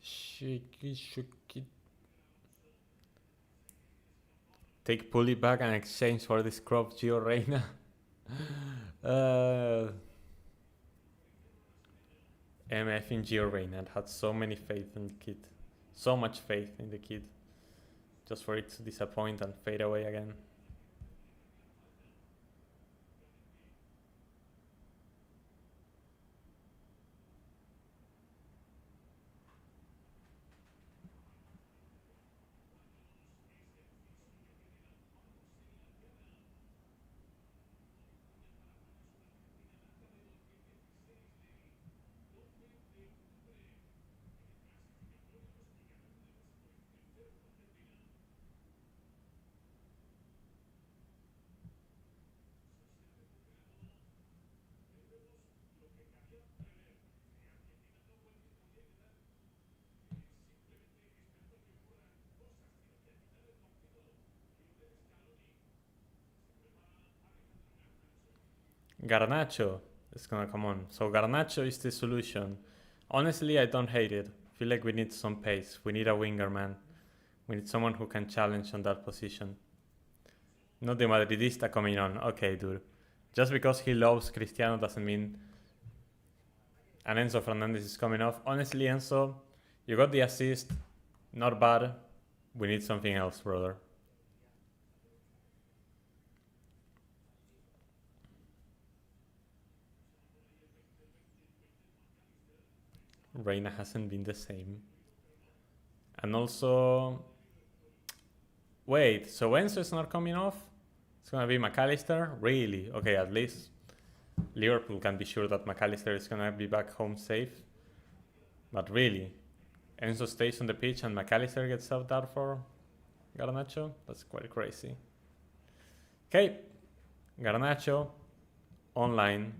Shiki. Take Pully back and exchange for this crop Gio Reyna. MF in Gio Reyna had so many faith in the kid. So much faith in the kid. Just for it to disappoint and fade away again. Garnacho is gonna come on. So Garnacho is the solution. Honestly, I don't hate it. I feel like we need some pace. We need a winger, man. We need someone who can challenge on that position. Not the Madridista coming on. Okay, dude. Just because he loves Cristiano doesn't mean... And Enzo Fernandez is coming off. Honestly, Enzo, you got the assist. Not bad. We need something else, brother. Reina hasn't been the same. And also... Wait, so Enzo is not coming off? It's gonna be McAllister? Really? Okay, at least Liverpool can be sure that McAllister is gonna be back home safe. But really, Enzo stays on the pitch and McAllister gets subbed out for Garnacho? That's quite crazy. Okay, Garnacho online.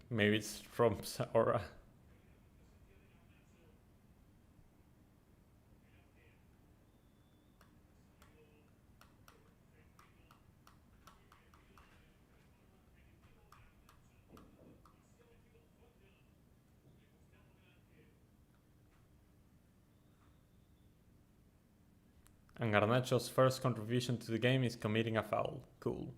Maybe it's from Saora. And Garnacho's first contribution to the game is committing a foul. Cool.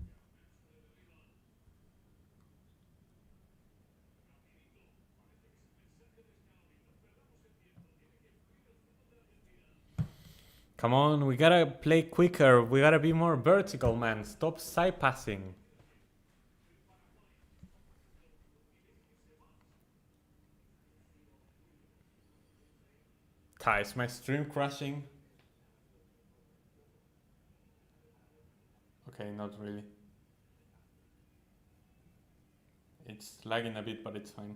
Come on, we gotta play quicker. We gotta be more vertical, man. Stop side passing. Ta, is my stream crashing? Okay, not really. It's lagging a bit, but it's fine.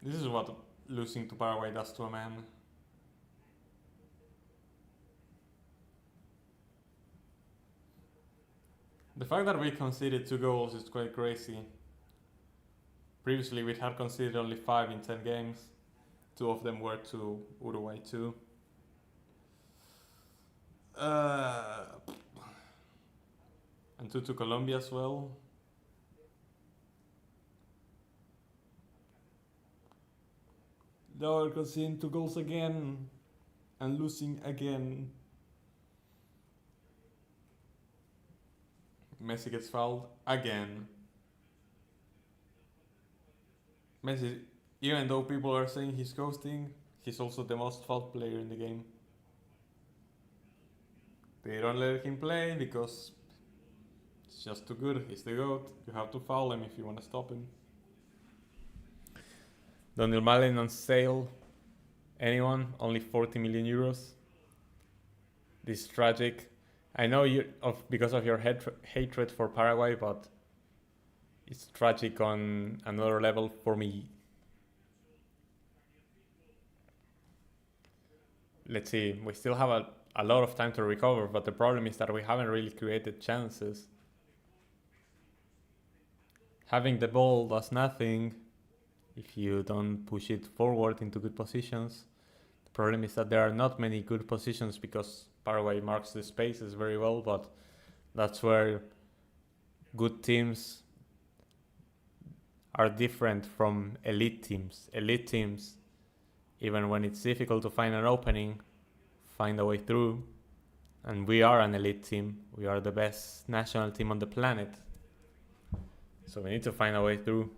This is what losing to Paraguay does to a man. The fact that we conceded 2 goals is quite crazy. Previously we had conceded only 5 in 10 games. 2 of them were to Uruguay too. And 2 to Colombia as well. Now we're conceding 2 goals again and losing again. Messi gets fouled again. Messi, even though people are saying he's ghosting, he's also the most fouled player in the game. They don't let him play because it's just too good. He's the GOAT. You have to foul him if you want to stop him. Daniel Malen on sale. Anyone? Only 40 million euros. This is tragic. I know because of your hatred for Paraguay, but it's tragic on another level for me. Let's see, we still have a lot of time to recover, but the problem is that we haven't really created chances. Having the ball does nothing if you don't push it forward into good positions. The problem is that there are not many good positions because Paraguay marks the spaces very well, but that's where good teams are different from elite teams. Elite teams, even when it's difficult to find an opening, find a way through. And we are an elite team. We are the best national team on the planet. So we need to find a way through.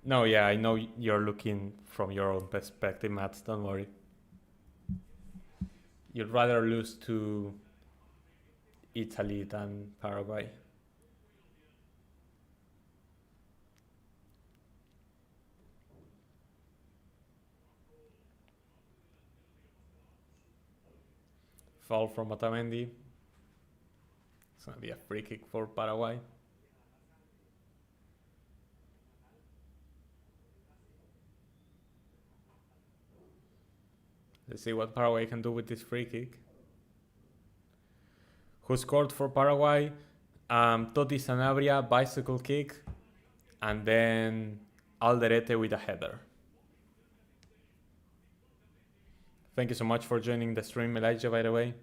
No, yeah, I know you're looking from your own perspective, Matt. Don't worry. You'd rather lose to Italy than Paraguay. Foul from Otamendi. It's going to be a free kick for Paraguay. Let's see what Paraguay can do with this free kick. Who scored for Paraguay? Totti Sanabria, bicycle kick. And then Alderete with a header. Thank you so much for joining the stream, Elijah, by the way.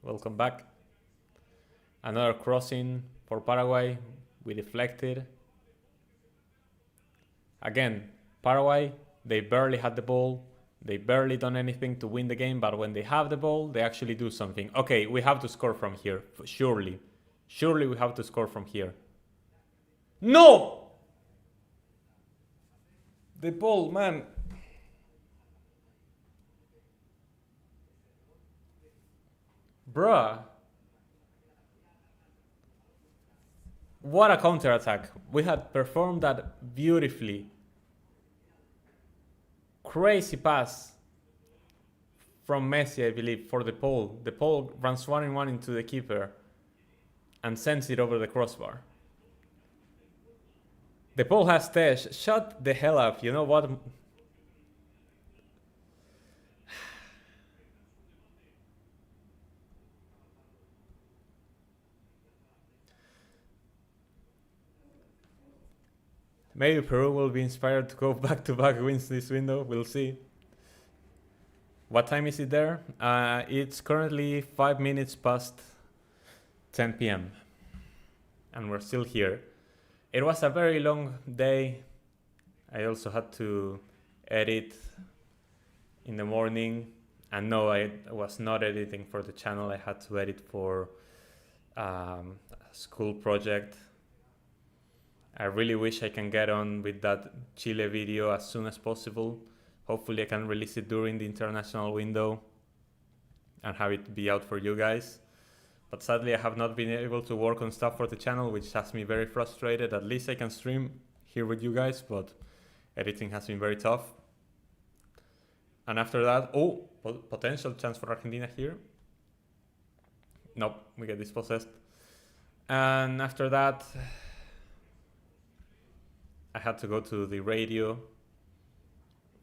Welcome back. Another crossing for Paraguay. We deflected. Again, Paraguay, they barely had the ball. They barely done anything to win the game, but when they have the ball, they actually do something. Okay, we have to score from here, surely. Surely we have to score from here. No! The ball, man. Bruh. What a counter attack. We had performed that beautifully. Crazy pass from Messi, I believe, for the pole. The pole runs 1-1 into the keeper and sends it over the crossbar. The pole has Tesh. Shut the hell up. You know what? Maybe Peru will be inspired to go back-to-back wins this window. We'll see. What time is it there? It's currently 5 minutes past 10 p.m. And we're still here. It was a very long day. I also had to edit in the morning. And no, I was not editing for the channel. I had to edit for a school project. I really wish I can get on with that Chile video as soon as possible. Hopefully I can release it during the international window and have it be out for you guys. But sadly I have not been able to work on stuff for the channel, which has me very frustrated. At least I can stream here with you guys, but editing has been very tough. And after that, potential chance for Argentina here. Nope, we get dispossessed. And after that, I had to go to the radio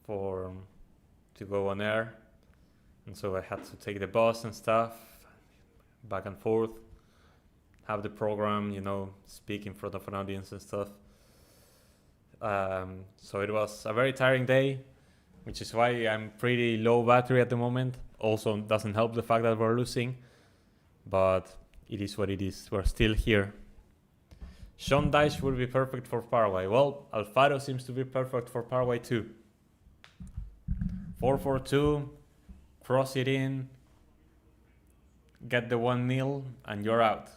to go on air, and so I had to take the bus and stuff, back and forth, have the program, speak in front of an audience and stuff. So it was a very tiring day, which is why I'm pretty low battery at the moment. Also doesn't help the fact that we're losing, but it is what it is. We're still here. Sean Dyche would be perfect for Paraguay. Well, Alfaro seems to be perfect for Paraguay too. 4-4-2, cross it in, get the 1-0, and you're out.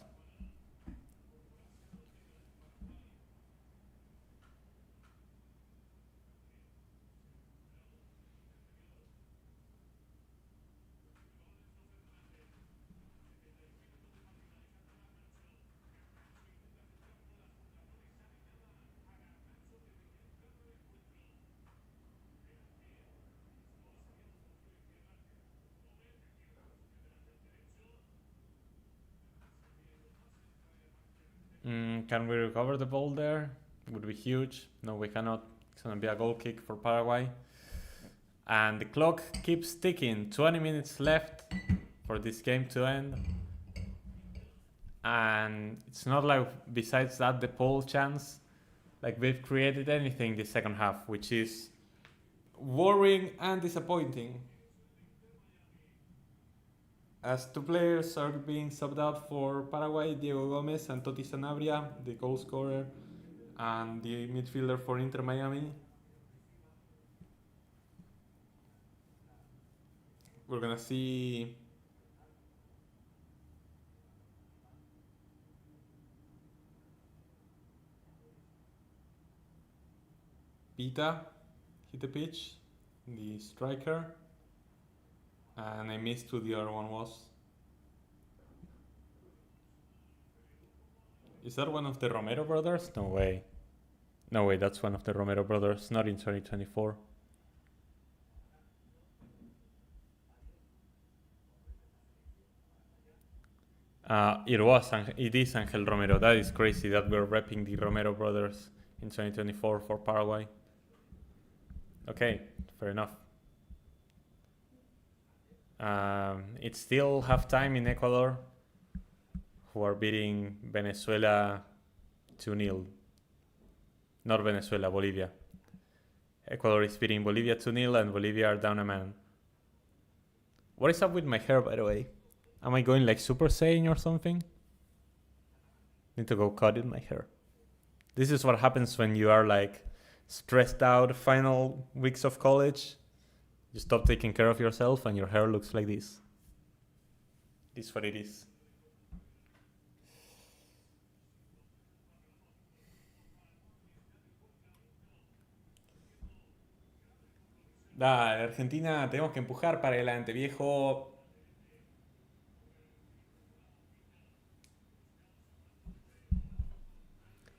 Can we recover the ball there? Would be huge. No, we cannot. It's going to be a goal kick for Paraguay. And the clock keeps ticking. 20 minutes left for this game to end. And it's not like, besides that, the pole chance, like we've created anything this second half, which is worrying and disappointing. As two players are being subbed out for Paraguay, Diego Gomez and Toti Sanabria, the goal scorer, and the midfielder for Inter Miami. We're gonna see Pita hit the pitch, the striker. And I missed who the other one was. Is that one of the Romero brothers? No way. No way, that's one of the Romero brothers, not in 2024. It is Angel Romero. That is crazy that we're repping the Romero brothers in 2024 for Paraguay. Okay, fair enough. It's still half-time in Ecuador, who are beating Venezuela 2-0. Not Venezuela, Bolivia. Ecuador is beating Bolivia 2-0 and Bolivia are down a man. What is up with my hair, by the way? Am I going like Super Saiyan or something? Need to go cut in my hair. This is what happens when you are like stressed out final weeks of college. You stop taking care of yourself and your hair looks like this. This is what it is. Dale, Argentina, tenemos que empujar para adelante, viejo.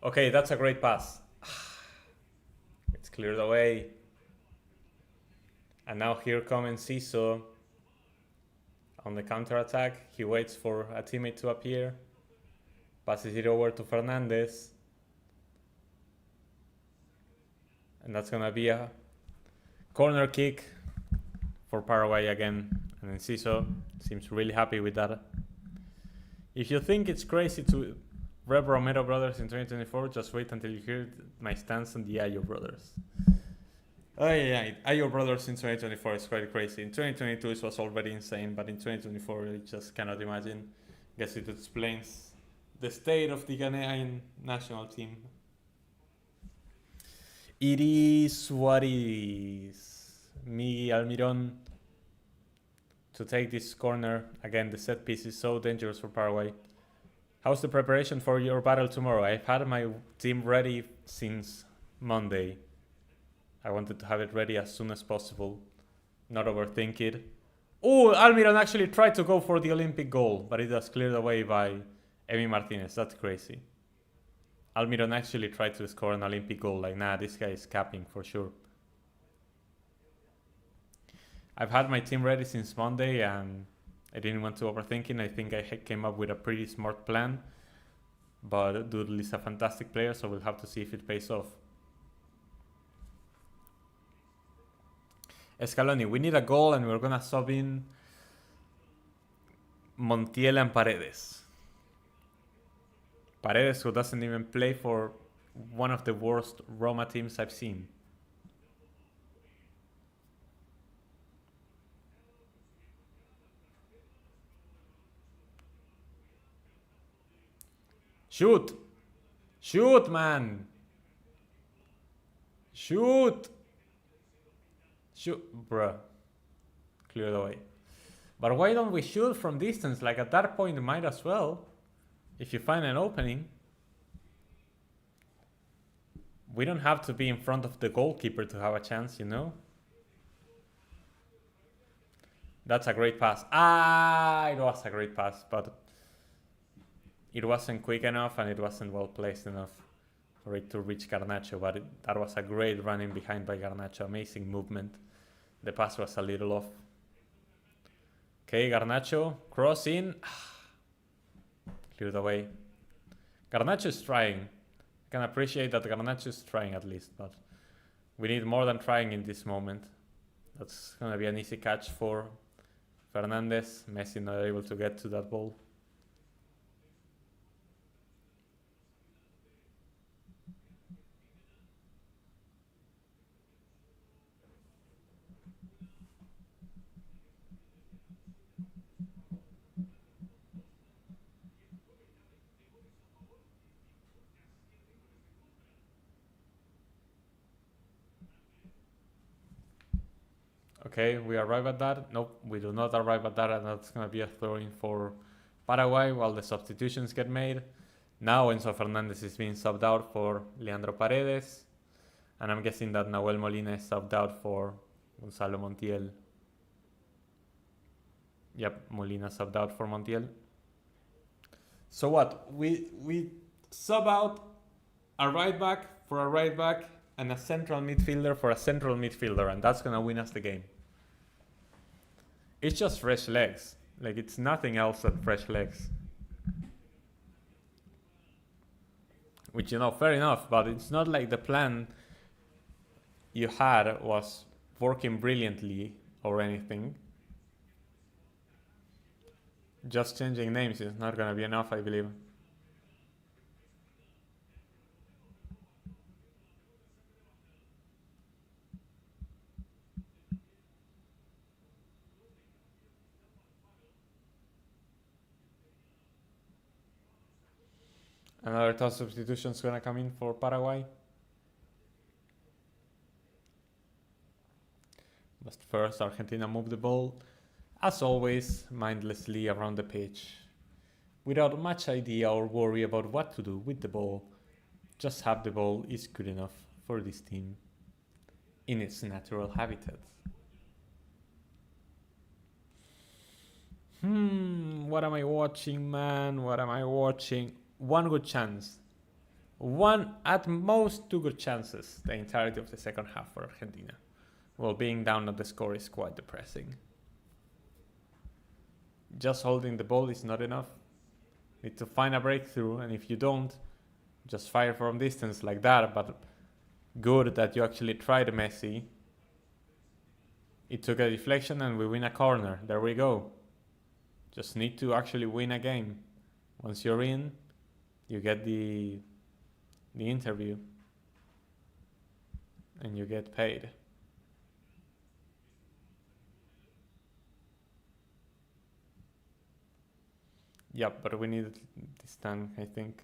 Okay, that's a great pass. It's cleared away. And now here comes Ciso on the counter attack. He waits for a teammate to appear. Passes it over to Fernandez. And that's gonna be a corner kick for Paraguay again. And then Ciso seems really happy with that. If you think it's crazy to rep Romero Brothers in 2024, just wait until you hear my stance on the Ayo Brothers. Oh yeah, Ayo Brothers in 2024 is quite crazy. In 2022 it was already insane, but in 2024 I just cannot imagine. Guess it explains the state of the Ghanaian national team. It is what it is. Miguel Almiron to take this corner. Again, the set piece is so dangerous for Paraguay. How's the preparation for your battle tomorrow? I've had my team ready since Monday. I wanted to have it ready as soon as possible. Not overthink it. Oh, Almiron actually tried to go for the Olympic goal, but it was cleared away by Emi Martinez. That's crazy. Almiron actually tried to score an Olympic goal. Like, nah, this guy is capping for sure. I've had my team ready since Monday and I didn't want to overthink it. I think I came up with a pretty smart plan. But Doodle is a fantastic player, so we'll have to see if it pays off. Scaloni, we need a goal and we're gonna sub in Montiel and Paredes. Paredes, who doesn't even play for one of the worst Roma teams I've seen. Shoot! Shoot, man! Shoot! Shoot, bruh. Cleared away. But why don't we shoot from distance? Like, at that point, might as well. If you find an opening. We don't have to be in front of the goalkeeper to have a chance, you know? That's a great pass. Ah, it was a great pass, but it wasn't quick enough and it wasn't well placed enough for it to reach Garnacho. But that was a great running behind by Garnacho. Amazing movement. The pass was a little off. Okay, Garnacho, cross in. Cleared away. Garnacho is trying. I can appreciate that Garnacho is trying at least, but we need more than trying in this moment. That's going to be an easy catch for Fernandez. Messi not able to get to that ball. Okay, we arrive at that. Nope, we do not arrive at that, and that's going to be a throw-in for Paraguay while the substitutions get made. Now Enzo Fernandez is being subbed out for Leandro Paredes, and I'm guessing that Nahuel Molina is subbed out for Gonzalo Montiel. Yep, Molina subbed out for Montiel. So what? We sub out a right back for a right back and a central midfielder for a central midfielder, and that's going to win us the game. It's just fresh legs. Like, it's nothing else than fresh legs. Which, you know, fair enough, but it's not like the plan you had was working brilliantly or anything. Just changing names is not going to be enough, I believe. Another tough substitution is going to come in for Paraguay. But first, Argentina move the ball, as always, mindlessly around the pitch, without much idea or worry about what to do with the ball. Just have the ball is good enough for this team. in its natural habitat. What am I watching, man? What am I watching? One good chance. One, at most, two good chances the entirety of the second half for Argentina. Well, being down at the score is quite depressing. Just holding the ball is not enough. Need to find a breakthrough, and if you don't, just fire from distance like that, but good that you actually tried Messi. It took a deflection and we win a corner. There we go. Just need to actually win a game. Once you're in, you get the interview and you get paid. Yep, but we need it this time, I think.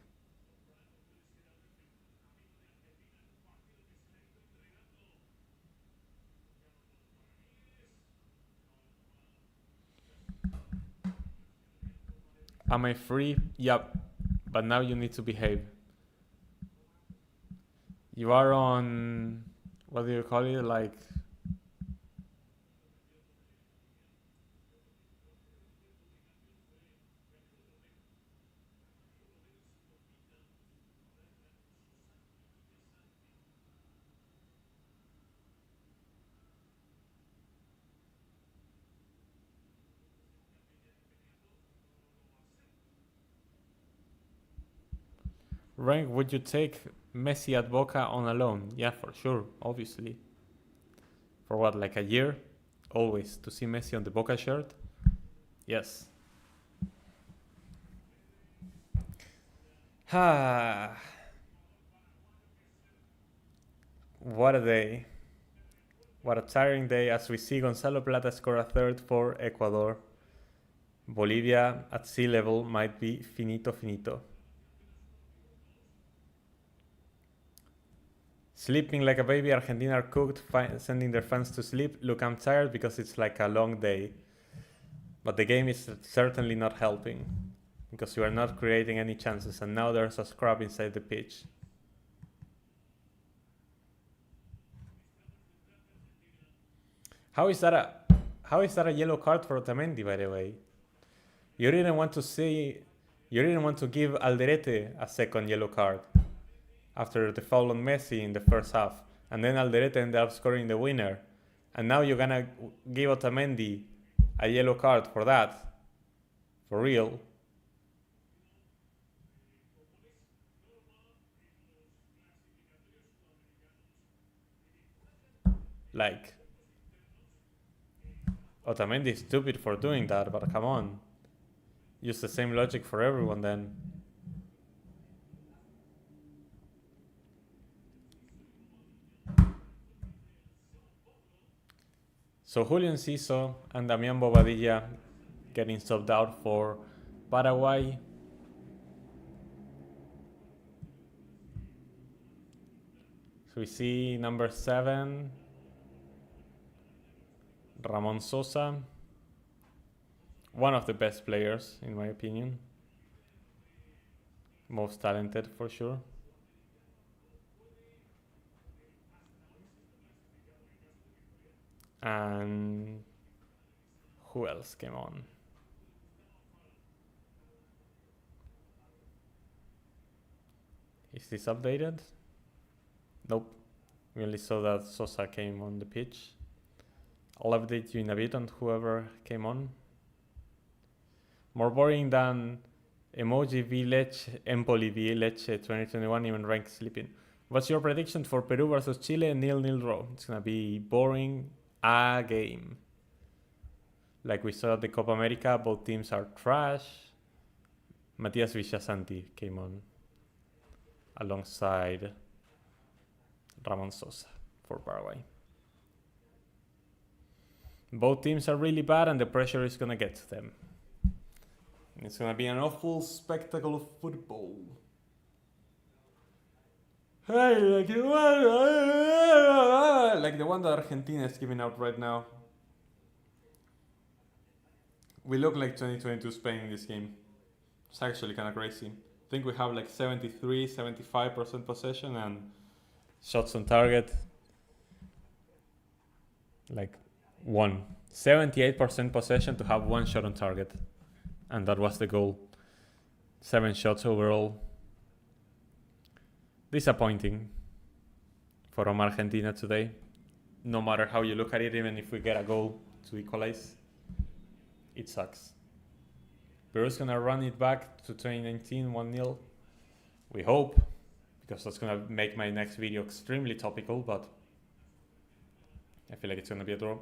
Am I free? Yep, but now you need to behave. You are on, what do you call it, like rank. Would you take Messi at Boca on a loan? Yeah, for sure, obviously. For what, like a year? Always. To see Messi on the Boca shirt? Yes. What a day. What a tiring day as we see Gonzalo Plata score a third for Ecuador. Bolivia at sea level might be finito finito. Sleeping like a baby, Argentina are cooked, sending their fans to sleep. Look, I'm tired because it's like a long day. But the game is certainly not helping, because you are not creating any chances, and now there's a scrub inside the pitch. How is that a yellow card for Otamendi, by the way? You didn't want to give Alderete a second yellow card after the foul on Messi in the first half, and then Alderete ended up scoring the winner, and now you're gonna give Otamendi a yellow card for that? For real? Like, Otamendi is stupid for doing that, but come on. Use the same logic for everyone then. So Julian Ciso and Damian Bobadilla getting subbed out for Paraguay. So we see number 7, Ramon Sosa, one of the best players in my opinion, most talented for sure. And who else came on? Is this updated? Nope. We only saw that Sosa came on the pitch. I'll update you in a bit on whoever came on. More boring than Emoji V Leche, Empoli V Leche 2021, even ranked sleeping. What's your prediction for Peru versus Chile? 0-0 draw. It's gonna be boring a game. Like we saw at the Copa America, both teams are trash. Matias Villasanti came on alongside Ramon Sosa for Paraguay. Both teams are really bad and the pressure is gonna get to them. It's gonna be an awful spectacle of football. Hey, like the one that Argentina is giving out right now. We look like 2022 Spain in this game. It's actually kind of crazy. I think we have like 73, 75% possession and shots on target Like 78% possession to have one shot on target. And that was the goal. 7 shots overall. Disappointing from Argentina today. No matter how you look at it, even if we get a goal to equalize, it sucks. Peru's gonna run it back to 2019 1-0. We hope, because that's gonna make my next video extremely topical, but I feel like it's gonna be a draw.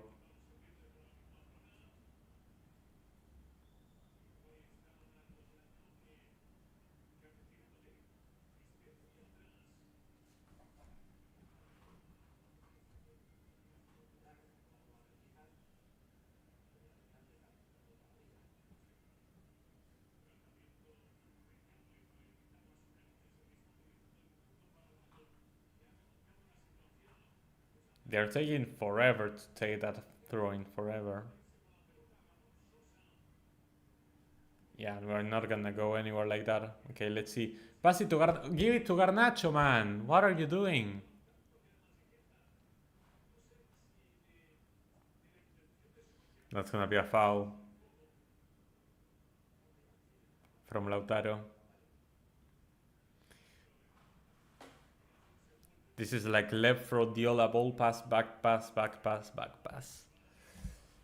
They're taking forever to take that throw-in, forever. Yeah, we're not gonna go anywhere like that. Okay, let's see. Pass it to give it to Garnacho, man. What are you doing? That's gonna be a foul from Lautaro. This is like left Rodiola ball pass, back pass, back pass, back pass.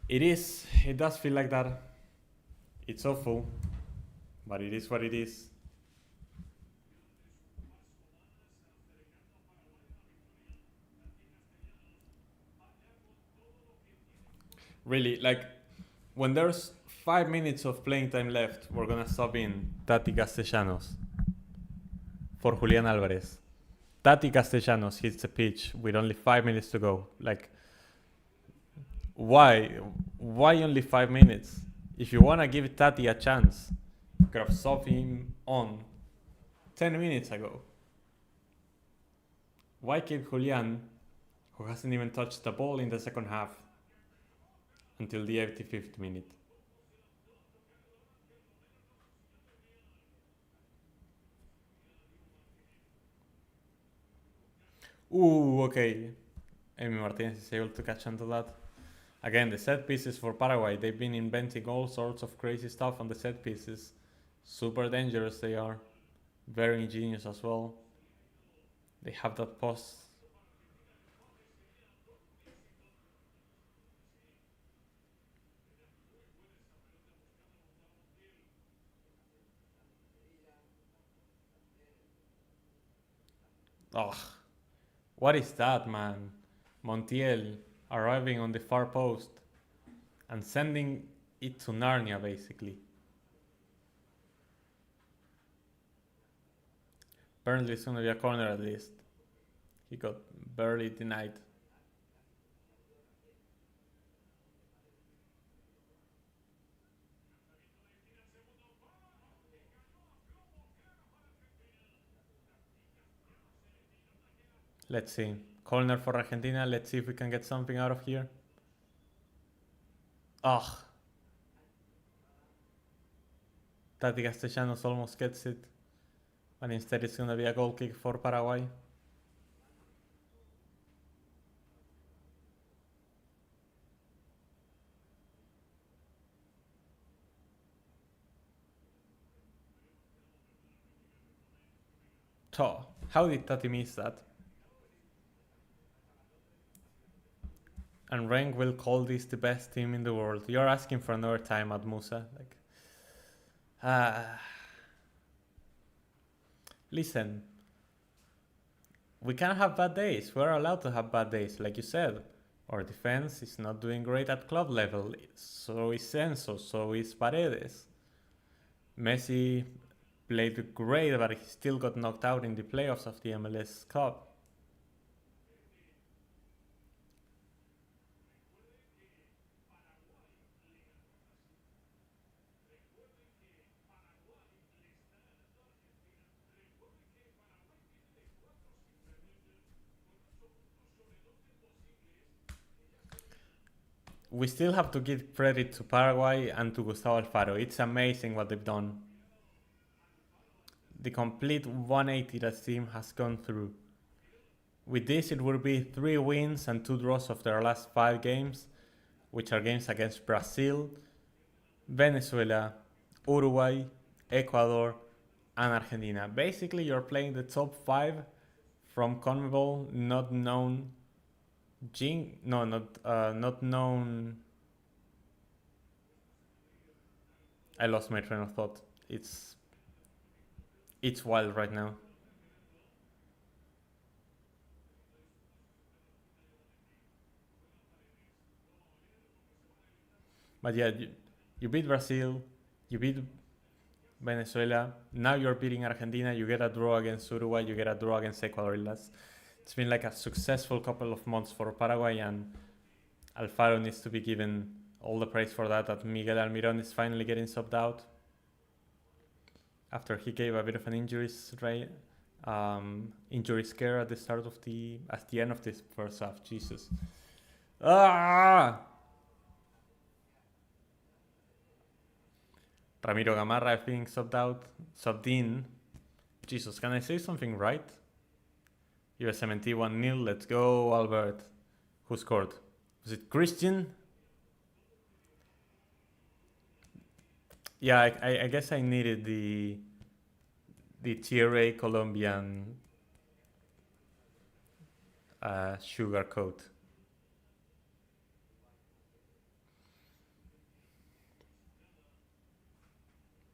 It is. It does feel like that. It's awful, but it is what it is. Really, like, when there's 5 minutes of playing time left, we're gonna sub in Tati Castellanos for Julian Alvarez. Tati Castellanos hits the pitch with only 5 minutes to go. Like, why? Why only 5 minutes? If you wanna give Tati a chance, you could have subbed him on 10 minutes ago. Why keep Julian, who hasn't even touched the ball in the second half, until the 85th minute? Ooh, okay. Emi Martinez is able to catch onto that. Again, the set pieces for Paraguay, they've been inventing all sorts of crazy stuff on the set pieces. Super dangerous they are. Very ingenious as well. They have that post. Ugh. What is that, man? Montiel arriving on the far post and sending it to Narnia, basically. Apparently it's gonna be a corner at least. He got barely denied. Let's see. Corner for Argentina. Let's see if we can get something out of here. Ugh. Tati Castellanos almost gets it. But instead it's gonna be a goal kick for Paraguay. How did Tati miss that? And Rank will call this the best team in the world. You're asking for another time at Musa. Listen, we can have bad days. We're allowed to have bad days. Like you said, our defense is not doing great at club level. So is Censo, so is Paredes. Messi played great, but he still got knocked out in the playoffs of the MLS Cup. We still have to give credit to Paraguay and to Gustavo Alfaro. It's amazing what they've done. The complete 180 that team has gone through. With this, it would be 3 wins and 2 draws of their last 5 games, which are games against Brazil, Venezuela, Uruguay, Ecuador, and Argentina. Basically, you're playing the top 5 from CONMEBOL, not known. Not known. I lost my train of thought. It's wild right now. But yeah, you beat Brazil, you beat Venezuela. Now you're beating Argentina. You get a draw against Uruguay. You get a draw against Ecuador. It's been like a successful couple of months for Paraguay, and Alfaro needs to be given all the praise for that. That Miguel Almiron is finally getting subbed out after he gave a bit of an injury scare at the end of this first half. Jesus. Ramiro Gamarra, I think, subbed in. Jesus, can I say something right? USMNT 1-0, let's go, Albert. Who scored? Was it Christian? Yeah, I guess I needed the TRA Colombian sugar coat.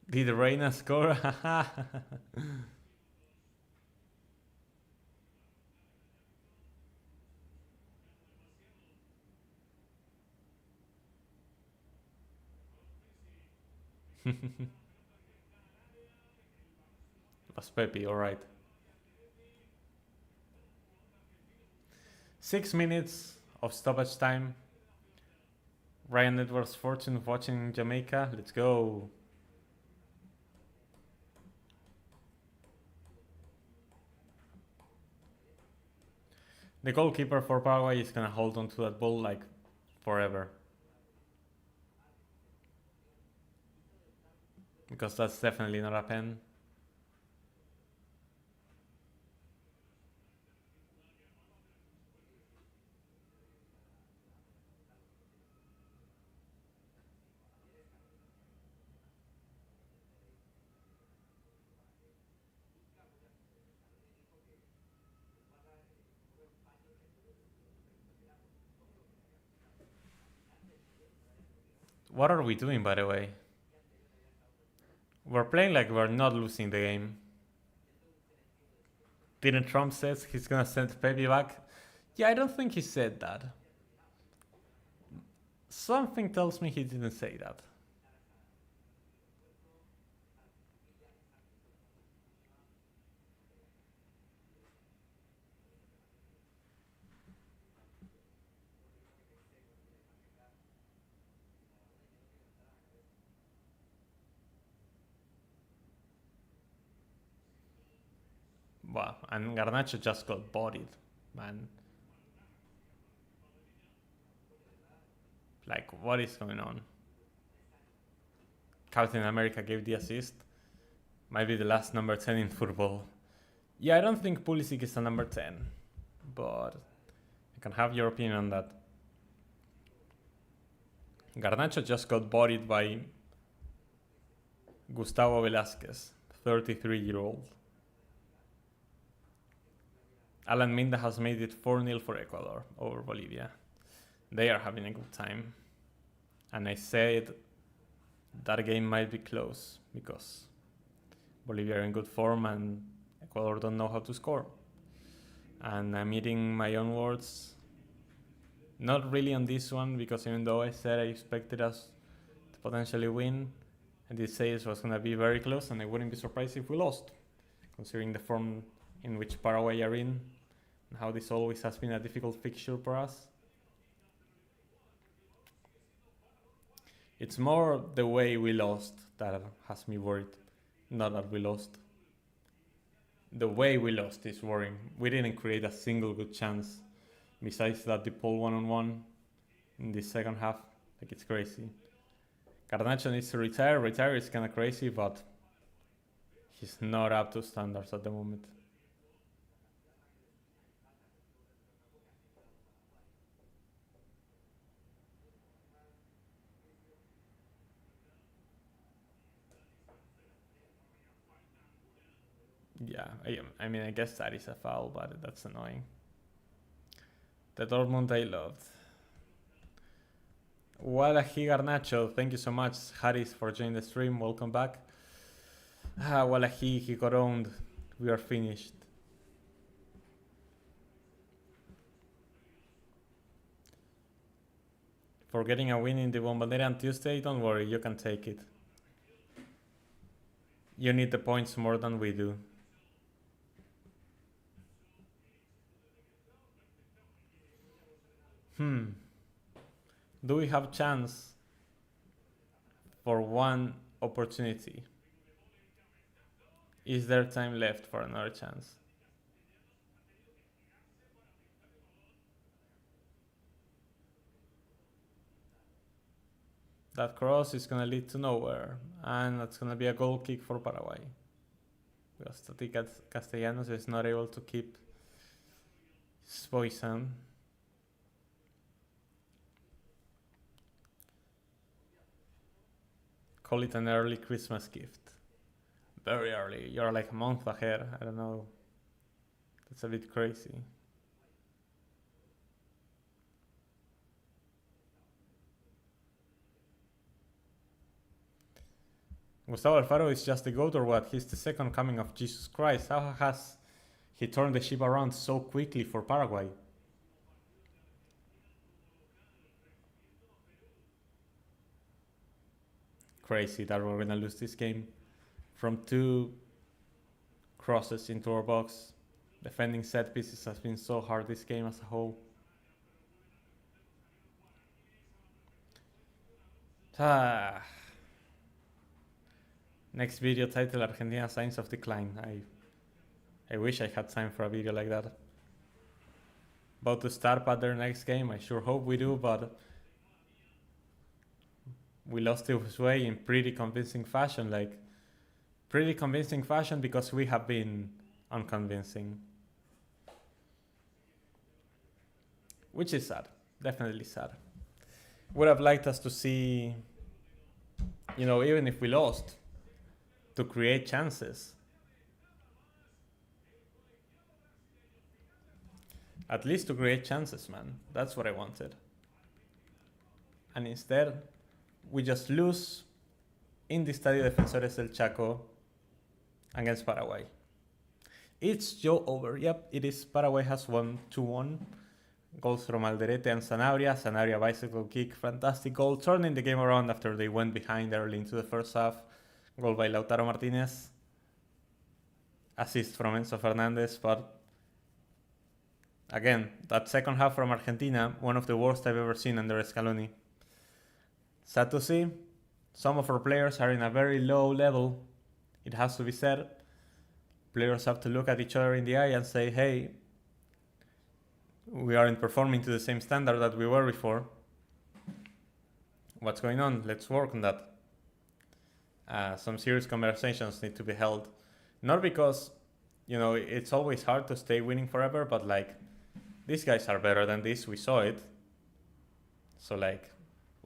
Did Reina score? Was Pepe, alright. 6 minutes of stoppage time. Ryan Edwards' fortune watching Jamaica. Let's go. The goalkeeper for Paraguay is gonna hold on to that ball like forever. Because that's definitely not a pen. What are we doing, by the way? We're playing like we're not losing the game. Didn't Trump says he's gonna send Pepe back? Yeah, I don't think he said that. Something tells me he didn't say that. Wow, and Garnacho just got bodied, man. Like, what is going on? Captain America gave the assist. Might be the last number 10 in football. Yeah, I don't think Pulisic is a number 10, but I can have your opinion on that. Garnacho just got bodied by Gustavo Velasquez, 33-year-old. Alan Minda has made it 4-0 for Ecuador over Bolivia. They are having a good time. And I said that game might be close because Bolivia are in good form and Ecuador don't know how to score. And I'm eating my own words. Not really on this one, because even though I said I expected us to potentially win, I did say it was going to be very close, and I wouldn't be surprised if we lost, considering the form in which Paraguay are in and how this always has been a difficult fixture for us. It's more the way we lost that has me worried, not that we lost. The way we lost is worrying. We didn't create a single good chance besides that the Paul 1-on-1 in the second half. Like, it's crazy. Garnacho needs to retire. Retire is kind of crazy, but he's not up to standards at the moment. Yeah, I mean, I guess that is a foul, but that's annoying. The Dortmund I loved. Wallahi Garnacho, thank you so much, Harris, for joining the stream. Welcome back. Wallahi, he got owned. We are finished. For getting a win in the Bombonera on Tuesday, don't worry, you can take it. You need the points more than we do. Do we have chance for one opportunity? Is there time left for another chance? That cross is gonna lead to nowhere, and that's gonna be a goal kick for Paraguay. Because Tati Castellanos is not able to keep his poison. Call it an early Christmas gift. Very early. You're like a month ahead. I don't know. That's a bit crazy. Gustavo Alfaro is just the GOAT or what? He's the second coming of Jesus Christ. How has he turned the ship around so quickly for Paraguay? Crazy that we're gonna lose this game from 2 crosses into our box. Defending set pieces has been so hard this game as a whole. Next video title, Argentina Signs of Decline. I wish I had time for a video like that. About to start at their next game, I sure hope we do, but we lost this way in pretty convincing fashion, because we have been unconvincing. Which is sad, definitely sad. Would have liked us to see, even if we lost, to create chances. At least to create chances, man. That's what I wanted. And instead, we just lose in the Estadio Defensores del Chaco against Paraguay. It's Joe over. Yep, it is. Paraguay has won 2-1. Goals from Alderete and Sanabria. Sanabria bicycle kick. Fantastic goal. Turning the game around after they went behind early into the first half. Goal by Lautaro Martinez. Assist from Enzo Fernandez. But again, that second half from Argentina, one of the worst I've ever seen under Scaloni. Sad to see. Some of our players are in a very low level. It has to be said. Players have to look at each other in the eye and say, hey, we aren't performing to the same standard that we were before. What's going on? Let's work on that. Some serious conversations need to be held. Not because, it's always hard to stay winning forever, but these guys are better than this. We saw it. So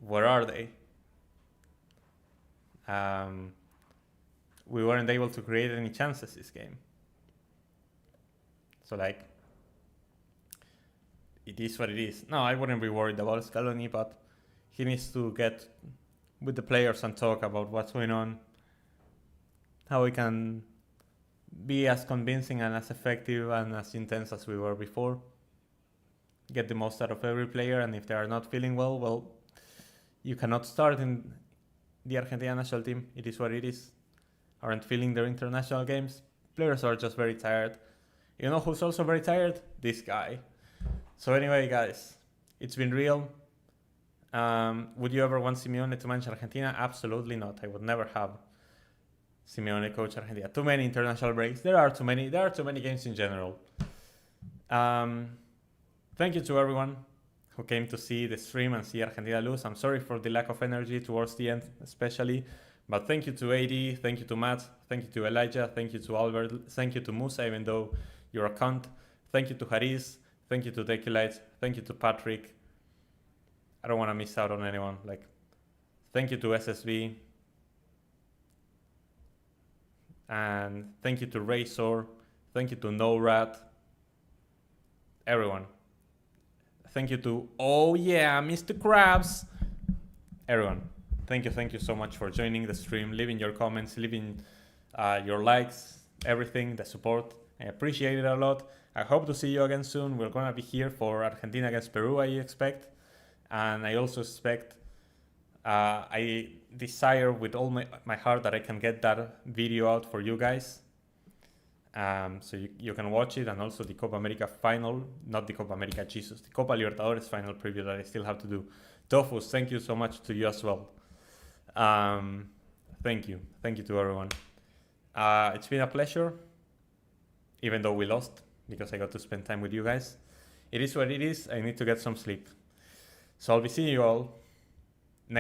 where are they? We weren't able to create any chances this game. So it is what it is. No, I wouldn't be worried about Scaloni, but he needs to get with the players and talk about what's going on, how we can be as convincing and as effective and as intense as we were before. Get the most out of every player, and if they are not feeling well, you cannot start in the Argentina national team. It is what it is. Aren't feeling their international games. Players are just very tired. You know who's also very tired? This guy. So anyway, guys, it's been real. Would you ever want Simeone to manage Argentina? Absolutely not. I would never have Simeone coach Argentina. Too many international breaks. There are too many games in general. Thank you to everyone who came to see the stream and see Argentina lose. I'm sorry for the lack of energy towards the end, especially. But thank you to AD, thank you to Matt, thank you to Elijah, thank you to Albert, thank you to Musa, even though you're a cunt. Thank you to Haris, thank you to Deculites, thank you to Patrick. I don't want to miss out on anyone. Thank you to SSB. And thank you to Razor. Thank you to NoRat. Everyone. Thank you to, oh yeah, Mr. Krabs. Everyone, thank you so much for joining the stream, leaving your comments, leaving your likes, everything, the support. I appreciate it a lot. I hope to see you again soon. We're gonna be here for Argentina against Peru, I expect. And I also expect, I desire with all my heart that I can get that video out for you guys. So you can watch it, and also the Copa America final, not the Copa America, Jesus, the Copa Libertadores final preview that I still have to do. Tofus, thank you so much to you as well. Thank you to everyone. It's been a pleasure, even though we lost, because I got to spend time with you guys. It is what it is. I need to get some sleep. So I'll be seeing you all